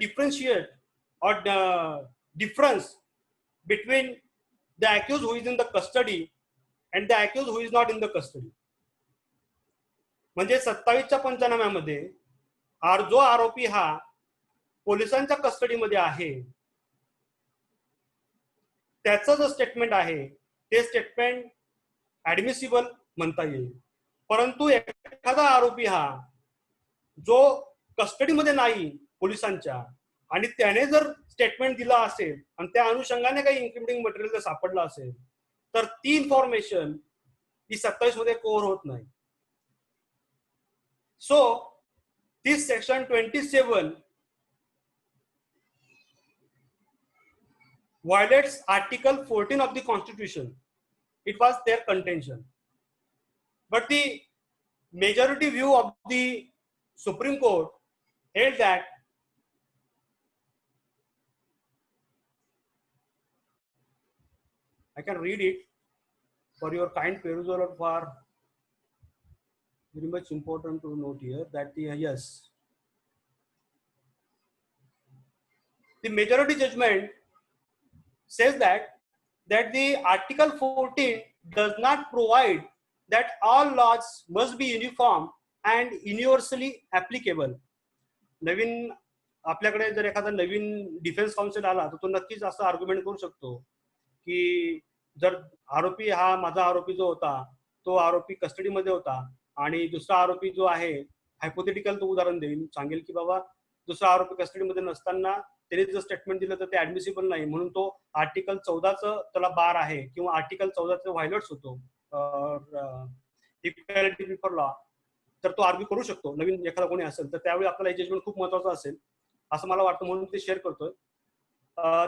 differentiate or the difference between the accused who is in the custody and the accused who is not in the custody. म्हणजे 27च्या पंचनाम्यामध्ये जो आरोपी हा पोलिसांच्या कस्टडीमध्ये आहे त्याचं जो statement आहे ते स्टेटमेंट ऍडमिसिबल म्हणता येईल, परंतु एखादा आरोपी हा जो कस्टडीमध्ये नाही पोलिसांच्या आणि त्याने जर स्टेटमेंट दिला असेल आणि त्या अनुषंगाने काही इन्क्रिमिनेटिंग मटेरियल जर सापडलं असेल तर ती इन्फॉर्मेशन ही 27 मध्ये कव्हर होत नाही. So this section 27 violates Article 14 of the Constitution. It was their contention. But the majority view of the Supreme Court held that I can read it for your kind perusal or for very much important to note here that the majority judgment says that the Article 14 does not provide that all laws must be uniform and universally applicable. नवीन आपल्याकडे जर एखादा नवीन defence council आला तर तो नक्कीच असं argument करू शकतो की जर आरोपी हा माझा आरोपी जो होता तो आरोपी कस्टडीमध्ये होता आणि दुसरा आरोपी जो आहे हायपोथेटिकल तो उदाहरण देईल, सांगेल की बाबा दुसरा आरोपी कस्टडीमध्ये नसताना त्याने जर स्टेटमेंट दिलं तर ते ऍडमिसिबल नाही म्हणून तो आर्टिकल 14चं त्याला बार आहे किंवा आर्टिकल 14चं व्हायलेट्स होतो इक्वॅलिटी बिफोर लॉ, तर तो आर्ग्यू करू शकतो नवीन एखादा कोणी असेल तर त्यावेळी आपल्याला हे जजमेंट खूप महत्वाचं असेल असं मला वाटतं म्हणून ते शेअर करतोय.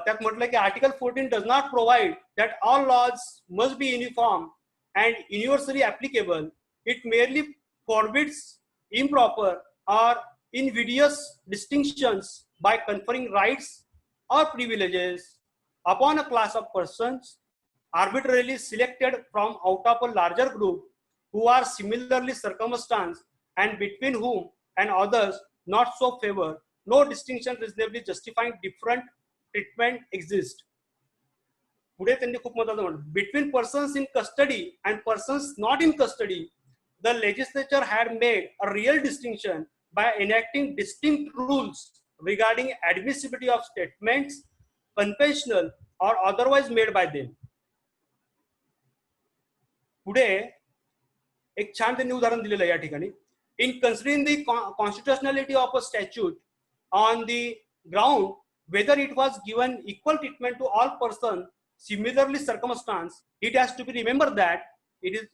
त्यात म्हटलं की article 14 does not provide that all laws must be uniform and universally applicable. It merely forbids improper or invidious distinctions by conferring rights or privileges upon a class of persons arbitrarily selected from out of a larger group who are similarly circumstanced and between whom and others not so favor no distinction reasonably justifying different treatment exists. पुढे त्यांनी खूप महत्त्वाचं म्हणलं, between persons in custody and persons not in custody the legislature had made a real distinction by enacting distinct rules regarding admissibility of statements, confessional or otherwise made by them. पुढे एक छान त्यांनी उदाहरण दिलेलं आहे या ठिकाणी. In considering the constitutionality of a statute on the ground whether it was given equal treatment to all persons similarly circumstanced, it has to be remembered that it is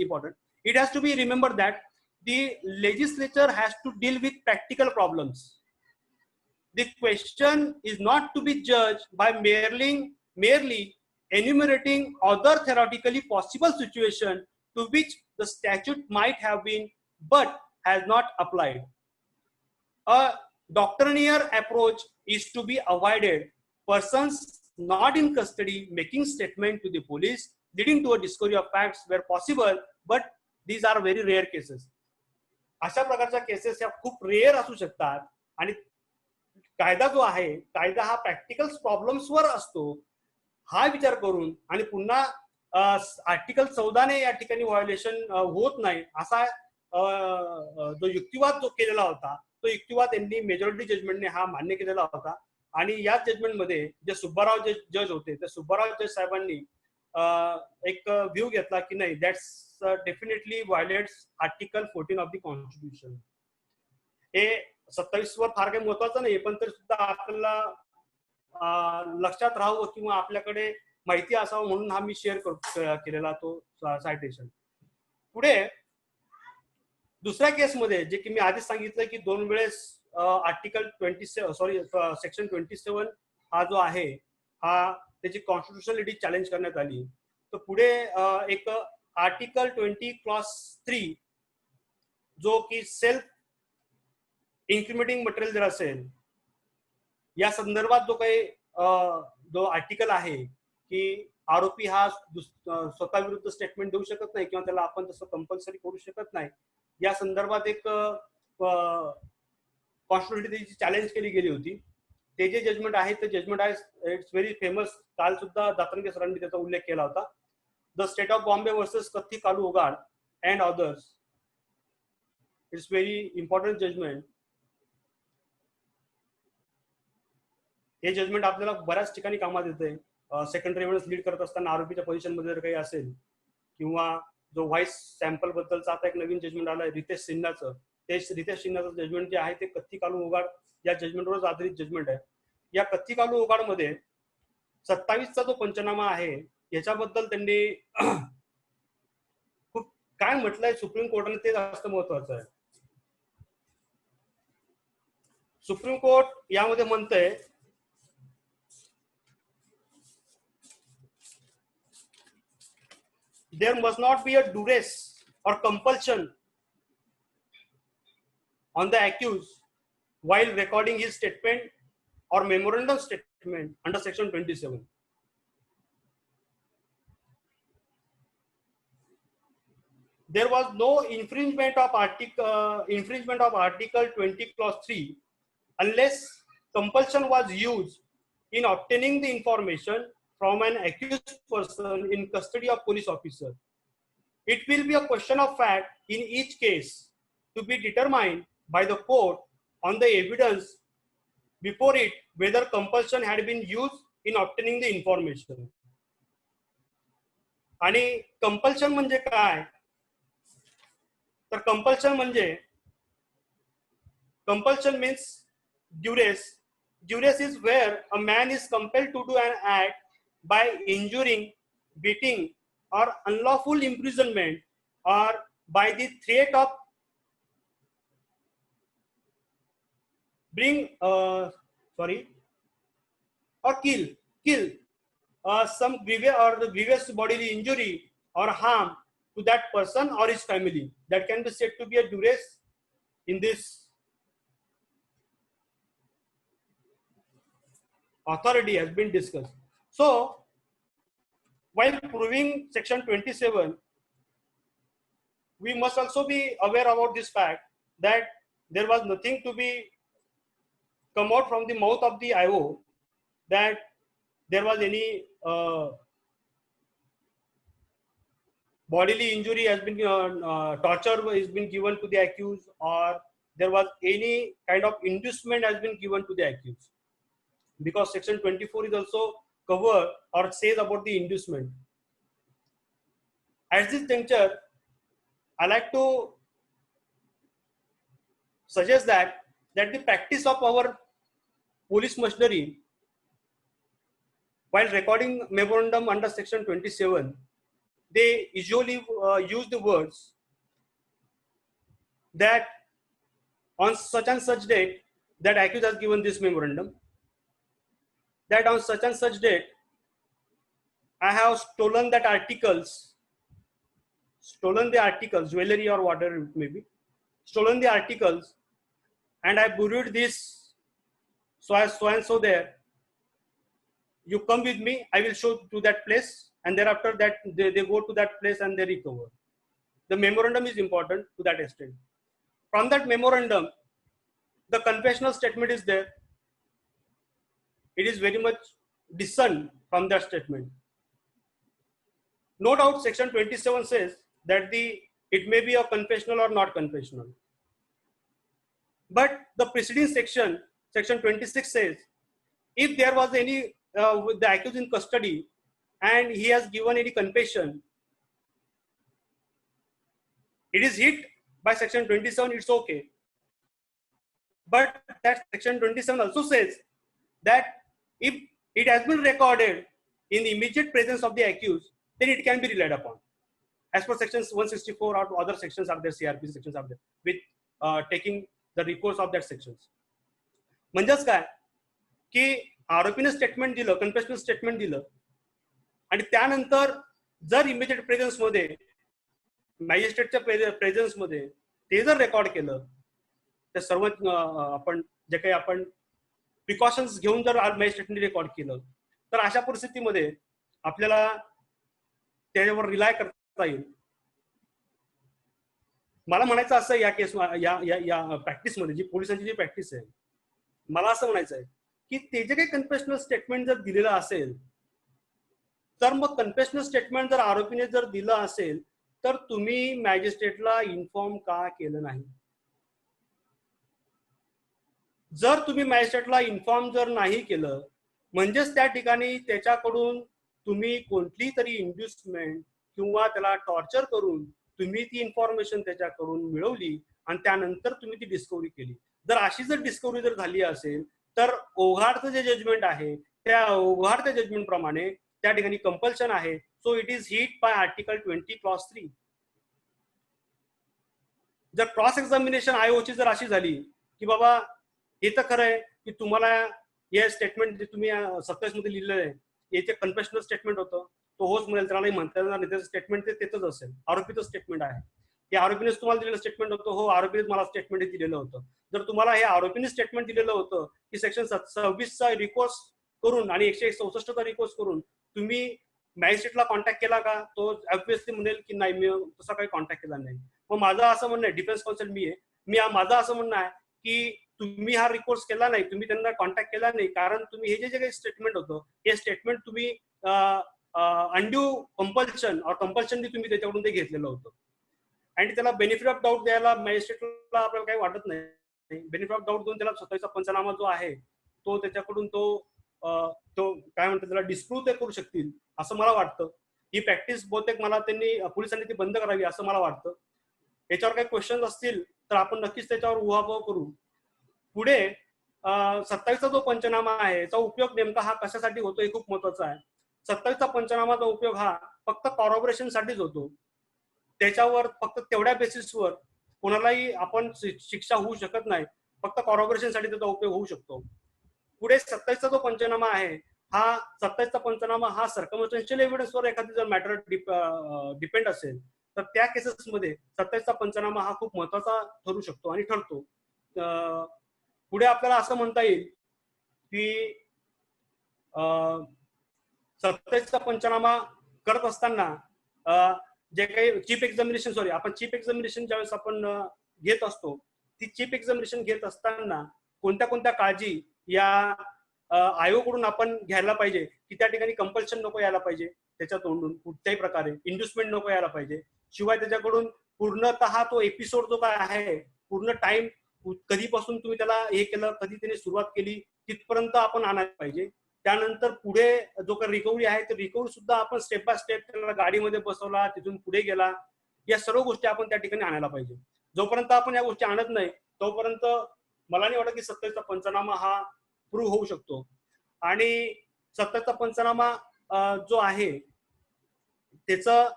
important. It has to be remembered that the legislature has to deal with practical problems. The question is not to be judged by merely enumerating other theoretically possible situation to which the statute might have been but has not applied. A doctrinaire approach is to be avoided. Persons not in custody making statement to the police leading to a discovery of facts where possible, but these are very rare cases. अशा प्रकारच्या cases या खूप rare असू शकतात आणि कायदा जो आहे, कायदा हा प्रॅक्टिकल प्रॉब्लेम्सवर असतो हा विचार करून आणि पुन्हा आर्टिकल 14 ने या ठिकाणी व्हायोलेशन होत नाही असा जो युक्तिवाद जो केलेला होता तो युक्तिवाद यांनी मेजॉरिटी जजमेंटने हा मान्य केलेला होता. आणि या जजमेंटमध्ये जे सुब्बाराव जज होते त्या सुब्बाराव जज साहेबांनी एक व्ह्यू घेतला की नाही, that's definitely violates article 14 of the constitution. हे 27 वर फार काही महत्वाचं नाही, पण तरी सुद्धा आपल्याला लक्षात राहावं किंवा आपल्याकडे माहिती असावं म्हणून हा मी शेअर केलेला तो सायटेशन. पुढे दुसऱ्या केसमध्ये जे की मी आधीच सांगितलं की 2 वेळेस आर्टिकल 27 सेक्शन 27 हा जो आहे हा त्याची कॉन्स्टिट्युशनलिटी चॅलेंज करण्यात आली. तर पुढे एक आर्टिकल 20 क्लॉज 3 जो की सेल्फ इन्क्रिमेटिंग मटेरियल जर असेल या संदर्भात जो काही जो आर्टिकल आहे की आरोपी हा स्वतः विरुद्ध स्टेटमेंट देऊ शकत नाही किंवा त्याला आपण तसं कंपल्सरी करू शकत नाही, या संदर्भात एक कॉन्स्टिट्युशनलिटी चॅलेंज केली गेली होती. ते जे जजमेंट आहे ते जजमेंट आहे, इट्स व्हेरी फेमस. काल सुद्धा दातरंगे सरांनी त्याचा उल्लेख केला होता. The state of Bombay versus Kathi Kalu Oghad and others. It's very important judgment. हे जजमेंट आपल्याला बऱ्याच ठिकाणी कामात येते. सेकंडरी एव्हिडन्स लीड करत असताना आरोपीच्या पोझिशन मध्ये जर काही असेल किंवा जो व्हाईस सॅम्पल बद्दलचा आता एक नवीन जजमेंट आलाय रितेश सिन्हाचं, ते रितेश सिन्हाचं जजमेंट जे आहे ते कथ्थी कालू ओगाड या जजमेंटवरच आधारित जजमेंट आहे. या कथ्थी कालू ओगाड मध्ये 27चा जो पंचनामा आहे याच्याबद्दल त्यांनी खूप काय म्हटलंय सुप्रीम कोर्टाने ते जास्त महत्वाचं आहे. सुप्रीम कोर्ट यामध्ये म्हणतंय there must not be a duress or compulsion on the accused while recording his statement or memorandum statement under section 27. There was no infringement of article 20 clause 3 unless compulsion was used in obtaining the information from an accused person in custody of police officer. It will be a question of fact in each case to be determined by the court on the evidence before it whether compulsion had been used in obtaining the information. आणि compulsion म्हणजे काय, तर compulsion means duress. Duress is where a man is compelled to do an act by injuring, beating, or unlawful imprisonment, or by the threat of or kill some grievous bodily injury or harm to that person or his family. That can be said to be a duress in this authority has been discussed. So, while proving section 27, we must also be aware about this fact that there was nothing to be come out from the mouth of the IO that there was any bodily injury has been torture has been given to the accused, or there was any kind of inducement has been given to the accused, because section 24 is also cover or says about the inducement. At this juncture, I like to suggest that the practice of our police machinery while recording memorandum under section 27, they usually use the words that on such and such date that accused has given this memorandum, that on such and such date I have stolen that articles, stolen the articles, jewelry or whatever it may be, stolen the articles, and I buried this so and so there. You come with me, I will show to that place, and thereafter that they go to that place and they recover. The memorandum is important to that extent. From that memorandum, the confessional statement is there. It is very much discerned from that statement. No doubt section 27 says that it may be a confessional or not confessional. But the preceding section 26 says, if there was any with the accused in custody and he has given any confession, it is hit by section 27, it's okay. But that section 27 also says that if it has been recorded in the immediate presence of the accused, then it can be relied upon. As per sections 164 or other sections are there, CRP sections are there, with taking the recourse of that sections. म्हणजेच काय की आरोपीने statement दिलं, confessional statement दिलं, आणि त्यानंतर जर immediate presence मध्ये, मॅजिस्ट्रेटच्या प्रेझेन्स मध्ये ते जर रेकॉर्ड केलं, तर सर्व आपण जे काही आपण प्रिकॉशन्स घेऊन जर मॅजिस्ट्रेटने रेकॉर्ड केलं, तर अशा परिस्थितीमध्ये आपल्याला त्याच्यावर रिलाय करता येईल. मला म्हणायचं असं या केस या प्रॅक्टिसमध्ये जी पोलिसांची जी प्रॅक्टिस आहे, मला असं म्हणायचं आहे की ते जे काही कन्फेशनल स्टेटमेंट जर दिलेलं असेल, तर मग कन्फेशनल स्टेटमेंट जर आरोपीने जर दिलं असेल, तर तुम्ही मॅजिस्ट्रेटला इन्फॉर्म का केलं नाही? जर तुम्ही मॅजिस्ट्रेटला इन्फॉर्म जर नाही केलं, म्हणजेच त्या ठिकाणी त्याच्याकडून तुम्ही कोणतीही तरी इंड्युसमेंट किंवा त्याला टॉर्चर करून तुम्ही ती इन्फॉर्मेशन त्याच्याकडून मिळवली आणि त्यानंतर तुम्ही ती डिस्कवरी केली. जर अशी जर डिस्कवरी जर झाली असेल, तर ओघाडचं जे जजमेंट आहे त्या ओघाडच्या जजमेंट प्रमाणे त्या ठिकाणी कंपल्शन आहे. So it is hit by article 20 clause 3. जर क्रॉस एक्झामिनेशन आयोची जर अशी झाली की बाबा हे तर खरं आहे की तुम्हाला हे स्टेटमेंट जे तुम्ही 27 मध्ये लिहिलेलं आहे याचे कन्फेशनल स्टेटमेंट होतं, तो होच मिळेल, त्याला म्हणता येणार नाही, त्याचं स्टेटमेंट ते तेच असेल, आरोपीचं स्टेटमेंट आहे, हे आरोपीनेच तुम्हाला दिलेलं स्टेटमेंट होतं, हो आरोपीनेच मला स्टेटमेंट दिलेलं होतं. जर तुम्हाला हे आरोपीने स्टेटमेंट दिलेलं होतं की सेक्शन 26चा रिकोर्स करून आणि 164चा रिकोर्स करून तुम्ही मॅजिस्ट्रेटला कॉन्टॅक्ट केला का, तो ऑब्व्हियसली म्हणेल की नाही, मी तसा काही कॉन्टॅक्ट केला नाही. मग माझं असं म्हणणं आहे, डिफेन्स काउन्सिल मी आहे, माझं असं म्हणणं आहे की तुम्ही हा रिकोर्स केला नाही, तुम्ही त्यांना कॉन्टॅक्ट केला नाही, कारण तुम्ही हे जे काही स्टेटमेंट होतं हे स्टेटमेंट तुम्ही अनड्यू कंपल्शन और कंपल्शननी तुम्ही त्याच्याकडून ते घेतलेलं होतं. आणि त्याला बेनिफिट ऑफ डाऊट द्यायला मॅजिस्ट्रेटला आपल्याला काही वाटत नाही. बेनिफिट ऑफ डाऊट देऊन त्याला स्वतःचा पंचनामा जो आहे तो त्याच्याकडून तो काय म्हणतात त्याला डिस्प्रूव्ह ते करू शकतील असं मला वाटतं. ही प्रॅक्टिस बहुतेक मला पोलिसांनी ती बंद करावी असं मला वाटतं. याच्यावर काही क्वेश्चन असतील तर आपण नक्कीच त्याच्यावर उहापोह करू. पुढे 27चा जो पंचनामा आहे याचा उपयोग नेमका हा कशासाठी होतो हे खूप महत्वाचं आहे. 27चा पंचनामाचा उपयोग हा फक्त कॉरोबरेशन साठीच होतो. त्याच्यावर फक्त तेवढ्या बेसिसवर कोणालाही आपण शिक्षा होऊ शकत नाही, फक्त कॉरोबरेशन साठी त्याचा उपयोग होऊ शकतो. पुढे 27चा जो पंचनामा आहे हा 27चा पंचनामा हा सर्कमस्टन्शियल एव्हिडन्सवर एखादी जर मॅटर डिपेंड असेल तर त्या केसेसमध्ये 27चा पंचनामा हा खूप महत्वाचा ठरू शकतो आणि ठरतो. पुढे आपल्याला असं म्हणता येईल की 27चा पंचनामा करत असताना जे काही चीफ एक्झामिनेशन आपण चीफ एक्झामिनेशन ज्यावेळेस आपण घेत असतो, ती चीफ एक्झामिनेशन घेत असताना कोणत्या कोणत्या काळजी या आयोगाकडून आपण घ्यायला पाहिजे की त्या ठिकाणी कंपल्शन नको यायला पाहिजे, त्याच्या तोंडून कुठल्याही प्रकारे इंड्युसमेंट नको यायला पाहिजे, शिवाय त्याच्याकडून पूर्णतः तो एपिसोड जो काय आहे पूर्ण टाइम कधीपासून तुम्ही त्याला हे केलं, कधी त्याने सुरुवात केली तिथपर्यंत आपण आणायला पाहिजे. त्यानंतर पुढे जो काही रिकव्हरी आहे ते रिकव्हरी सुद्धा आपण स्टेप बाय स्टेप त्याला गाडीमध्ये बसवला, तिथून पुढे गेला, या सर्व गोष्टी आपण त्या ठिकाणी आणायला पाहिजे. जोपर्यंत आपण या गोष्टी आणत नाही तोपर्यंत मला नाही वाटत की 27चा पंचनामा हा प्रूव्ह होऊ शकतो. आणि 27चा पंचनामा जो आहे त्याचा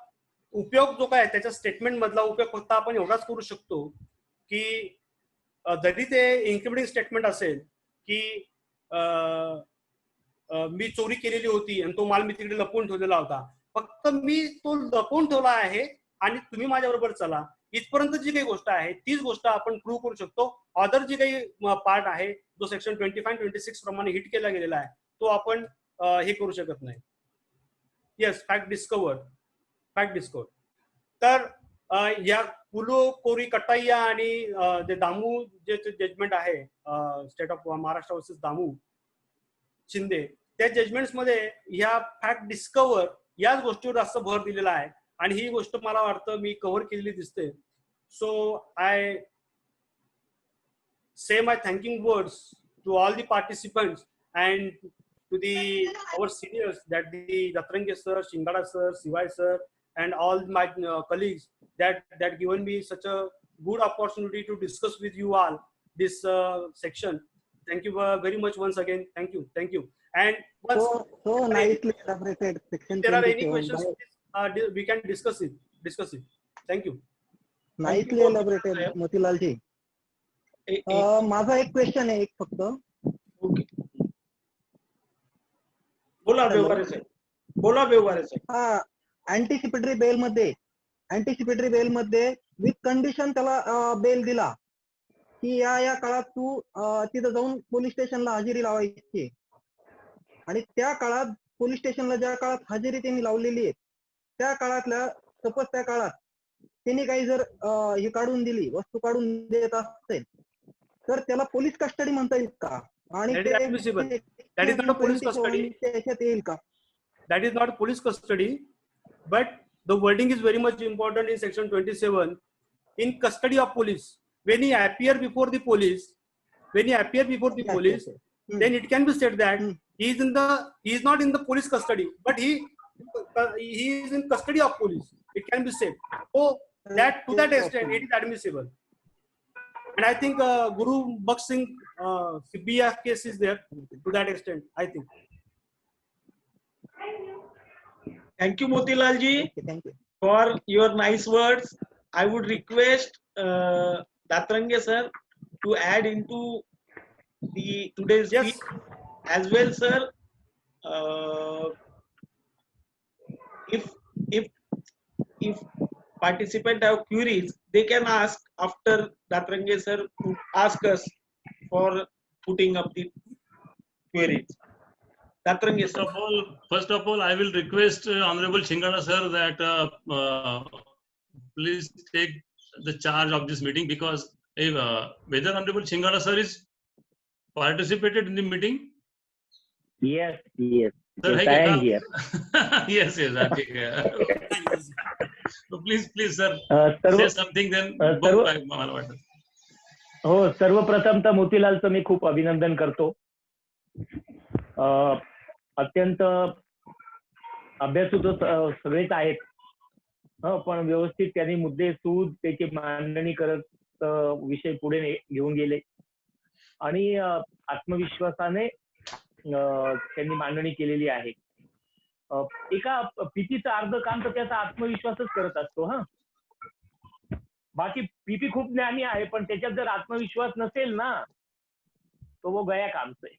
उपयोग जो काय त्याच्या स्टेटमेंट मधला उपयोग फक्त आपण एवढाच करू शकतो की जरी ते इन्क्रिमिनेटिंग स्टेटमेंट असेल की मी चोरी केलेली होती आणि तो माल मी तिकडे लपवून ठेवलेला होता. फक्त मी तो लपवून ठेवला आहे आणि तुम्ही माझ्याबरोबर चला, इथपर्यंत जी काही गोष्ट आहे तीच गोष्ट आपण प्रूव्ह करू शकतो. अदर जी काही पार्ट आहे जो सेक्शन 25 26 प्रमाणे हिट केला गेलेला आहे तो आपण हे करू शकत नाही. येस, फॅक्ट डिस्कवर. तर या कुलो कोरी कटाईया आणि जे दामू जे जजमेंट आहे state of Maharashtra versus Damu Shinde, त्या जजमेंट्स मध्ये ह्या फॅक्ट डिस्कवर याच गोष्टीवर जास्त भर दिलेला आहे आणि ही गोष्ट मला वाटतं मी कव्हर केलेली दिसते. So I say my thanking words to all the participants and to our seniors, that the Datrange sir, Shingada sir, Sivai sir, and all my colleagues that given me such a good opportunity to discuss with you all this section. Thank you very much once again. Thank you. And once So nicely elaborated section if there are any 27 questions, by- we can discuss it. Thank you. nicely elaborated Motilal ji. माझा एक question आहे, एक फक्त. Okay, बोला व्यवहारे साहेब. हा, anticipatory bell मध्ये with condition त्याला bell दिला की या काळात तू तिथं जाऊन पोलीस स्टेशनला हजेरी लावायची, आणि त्या काळात पोलीस स्टेशनला ज्या काळात हजेरी त्यांनी लावलेली आहे त्या काळातल्या सपोज त्या काळात त्यांनी काही जर हे काढून दिली, वस्तू काढून देत असेल तर त्याला पोलीस कस्टडी म्हणता येईल का? आणि That is admissible. That is not a police custody. त्याच्यात येईल का? That is not police custody, but the wording is very much important in section 27. In custody of police, when he appear before the police, Yes. then it can be said that he is not in the police custody, but he is in custody of police. It can be said. So that to that extent it is admissible. And I think Guru Baksh Singh CBF case is there to that extent, I think. Thank you, Motilal ji, Thank you. for your nice words. I would request Datrange sir to add into today's Yes. speech as well, sir. If participants have queries, they can ask after Datrange sir ask us for putting up the queries. Datrange sir. First of all, I will request Honorable Shingada sir that please take the charge of this meeting, because whether Honorable Shingada sir is participated in the meeting. Yes. Sir, Yes, I am here. yes, okay. So please, sir, सर्व say something then. मला वाटतं. हो, सर्वप्रथम तर मोतीलालचं मी खूप अभिनंदन करतो. अत्यंत अभ्यासू तर सगळेच आहेत, पण व्यवस्थित त्यांनी मुद्दे सूद त्याची मांडणी करत विषय पुढे घेऊन गेले आणि आत्मविश्वासाने त्यांनी मांडणी केलेली आहे. एका पीपीचं अर्ध काम तर त्याचा आत्मविश्वासच करत असतो. बाकी पीपी खूप ज्ञानी आहे, पण त्याच्यात जर आत्मविश्वास नसेल ना तो वो गया काम से.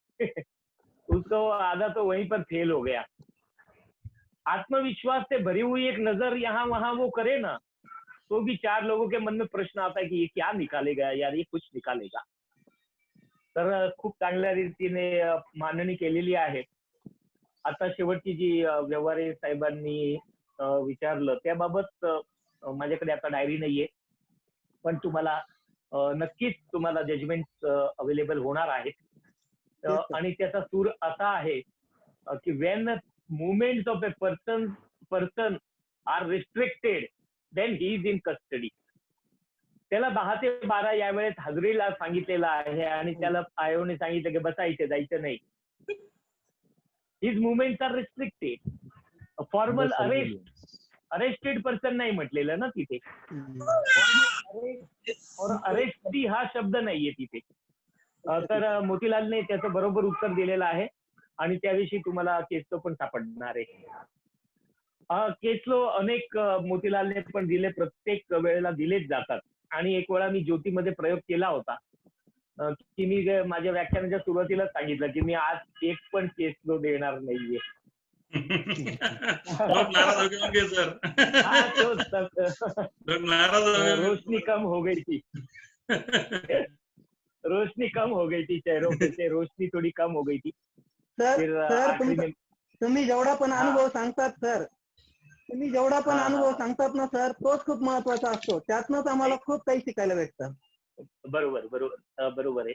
उसको आधा तो वहीं पर फेल हो गया. आत्मविश्वास से भरी हुई एक नजर यहाँ वहां वो करे ना, तो भी चार लोगों के मन में प्रश्न आता है कि ये क्या निकालेगा यार, ये कुछ निकालेगा. तर खूप चांगल्या रीतीने मांडणी केलेली आहे. आता शेवटची जी व्यवहारे साहेबांनी विचारलं त्याबाबत माझ्याकडे आता डायरी नाहीये, पण तुम्हाला नक्कीच तुम्हाला जजमेंट अवेलेबल होणार आहेत. आणि त्याचा सूर असा आहे की when movements of a person are restricted then he is in custody. त्याला 10 ते 12 यावेळेस हजेरीला सांगितलेलं आहे आणि त्याला आयोने सांगितलं की बसायचं, जायचं नाही. His movements are restricted. Formal arrested person नाही म्हटलेलं ना तिथे, अरेस्टी हा शब्द नाहीये तिथे. तर मोतीलालने त्याचं बरोबर उत्तर दिलेलं आहे आणि त्याविषयी तुम्हाला केसलो पण सापडणार आहे. केसलो अनेक मोतीलालने पण दिले, प्रत्येक वेळेला दिलेच जातात. आणि एक वेळा मी ज्योतीमध्ये प्रयोग केला होता की मी माझ्या व्याख्यानाच्या सुरुवातीला सांगितलं की मी आज एक पण केस लो देणार नाहीये. लोग नाराज हो गए होंगे सर. हाँ, लोग नाराज हो गए. रोशनी कम हो गई थी, रोशनी कम हो गई थी चेहरों पे से, रोशनी थोड़ी कम हो गई थी. सर फिर सर आखिरी में तुम्ही जेवढा पण अनुभव सांगतात सर, तुम्ही जेवढा पण हा. अनुभव सांगतात ना सर, तोच खूप महत्वाचा असतो. त्यातनंच आम्हाला खूप काही शिकायला भेटतं. बरोबर बरोबर बरोबर आहे.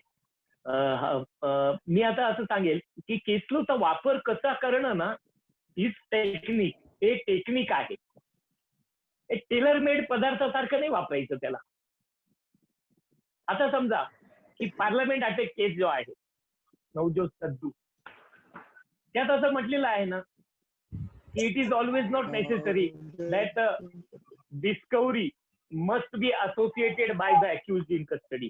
मी आता असं सांगेल की केसलोचा वापर कसा करणं ना, हीच टेक्निक, हे टेक्निक आहे. एक टेलर मेड पदार्थासारखं नाही वापरायचं त्याला. आता समजा की पार्लमेंट अटॅक केस जो आहे नवजोत सद्दू, त्यात असं म्हटलेलं आहे ना की it is always not necessary that discovery must be associated by the accused in custody.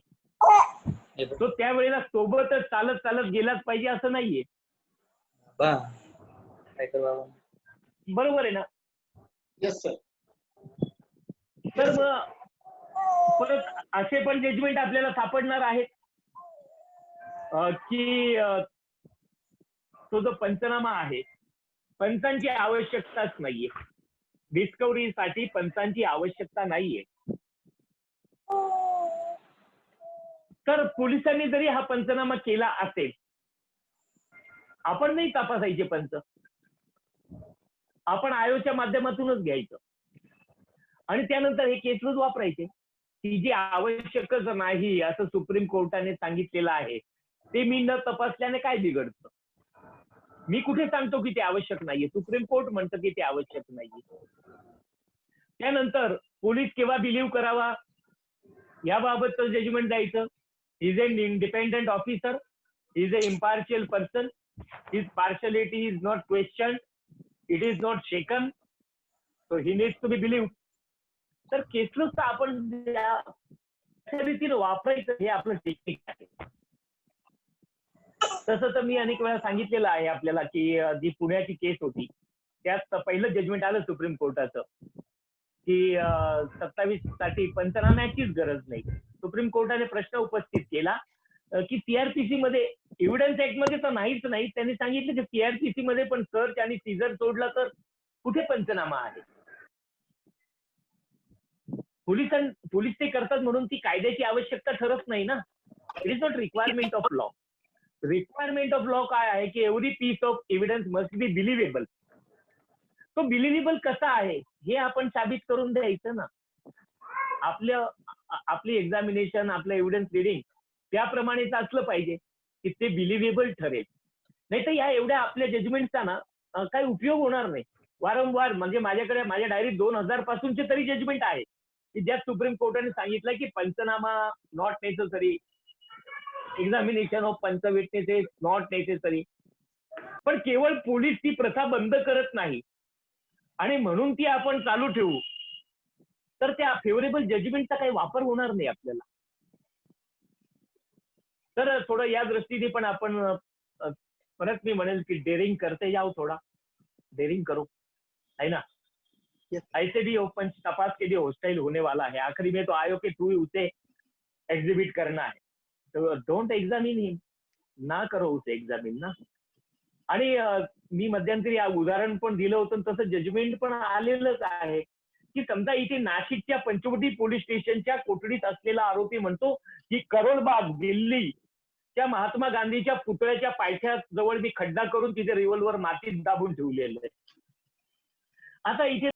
तो त्यावेळेला सोबतच चालत चालत गेलाच पाहिजे असं नाहीये. बरोबर आहे ना? Yes sir. तर मग परत असे पण जजमेंट आपल्याला सापडणार आहेत की तो जो पंचनामा आहे, पंचांची आवश्यकताच नाहीये. डिस्कवरीसाठी पंचांची आवश्यकता नाहीये. तर पोलिसांनी जरी हा पंचनामा केला असेल, आपण नाही तपासायचे पंच, आपण आयोच्या माध्यमातूनच घ्यायचं आणि त्यानंतर हे केसच वापरायचे. ती जी आवश्यकच नाही असं सुप्रीम कोर्टाने सांगितलेलं आहे, ते मी न तपासल्याने काय बिघडतं? मी कुठे सांगतो की ते आवश्यक नाहीये? सुप्रीम कोर्ट म्हणतं की ते आवश्यक नाहीये. त्यानंतर पोलीस केव्हा बिलीव्ह करावा याबाबतचं जजमेंट द्यायचं. Is an independent officer, is a impartial person, his partiality is not question, it is not shaken, so he needs to be believe. तर केसलसचं आपण त्या रीतीने वापरायचं हे आपलं टेक्निक आहे. तसं तर मी अनेक वेळा सांगितलेलं आहे आपल्याला की जी पुण्याची केस होती त्यात पहिलं जजमेंट आलं सुप्रीम कोर्टाचं की 27 साठी पंचनाम्याचीच गरज नाही. सुप्रीम कोर्टाने प्रश्न उपस्थित केला की सीआरपीसी मध्ये, एव्हिडन्स ऍक्ट मध्ये तर नाहीच नाही. त्यांनी सांगितलं की सीआरपीसी मध्ये पण सर्च आणि सीझर सोडला तर कुठे पंचनामा आहे? पोलीस ते करतात म्हणून ती कायद्याची आवश्यकता ठरत नाही ना. It is not requirement of law. Requirement of law काय आहे की every piece of evidence must be believable. तो बिलिव्हेबल कसा आहे हे आपण साबित करून द्यायचं ना. आपली एक्झामिनेशन, आपलं एव्हिडन्स रिडिंग त्याप्रमाणेच असलं पाहिजे की ते बिलिव्हेबल ठरेल. नाही तर या एवढ्या आपल्या जजमेंटचा ना काही उपयोग होणार नाही. वारंवार म्हणजे माझ्याकडे माझ्या डायरीत 2000 पासूनचे तरी जजमेंट आहे की ज्यात सुप्रीम कोर्टाने सांगितलं की पंचनामा नॉट नेसेसरी, एक्झामिनेशन ऑफ पंच विटनेसेस नॉट नेसेसरी. पण केवळ पोलीस ती प्रथा बंद करत नाही आणि म्हणून ती आपण चालू ठेवू तर त्या फेवरेबल जजमेंटचा काही वापर होणार नाही आपल्याला. तर थोडं या दृष्टीने पण आपण परत मी म्हणेल की डेअरिंग करते जाओ, थोड़ा डेअरिंग करो, है ना. ऐसे भी पंच तपास के लिए हॉस्टाइल होने वाला है. आखिरी में तो आयोग के थ्रू उसे एग्जिबिट करना है. तो डोंट एग्जामिन हिम, ना करो उसे एग्जामिन ना. आणि मी मध्यंतरी उदाहरण पण दिलं होतं, तसं जजमेंट पण आलेलंच आहे की समजा इथे नाशिकच्या पंचवटी पोलीस स्टेशनच्या कोठडीत असलेला आरोपी म्हणतो की करोलबाग दिल्लीच्या महात्मा गांधीच्या पुतळ्याच्या पायथ्या जवळ मी खड्डा करून तिथे रिव्हॉल्वर मातीत दाबून ठेवलेलं आहे. आता इथे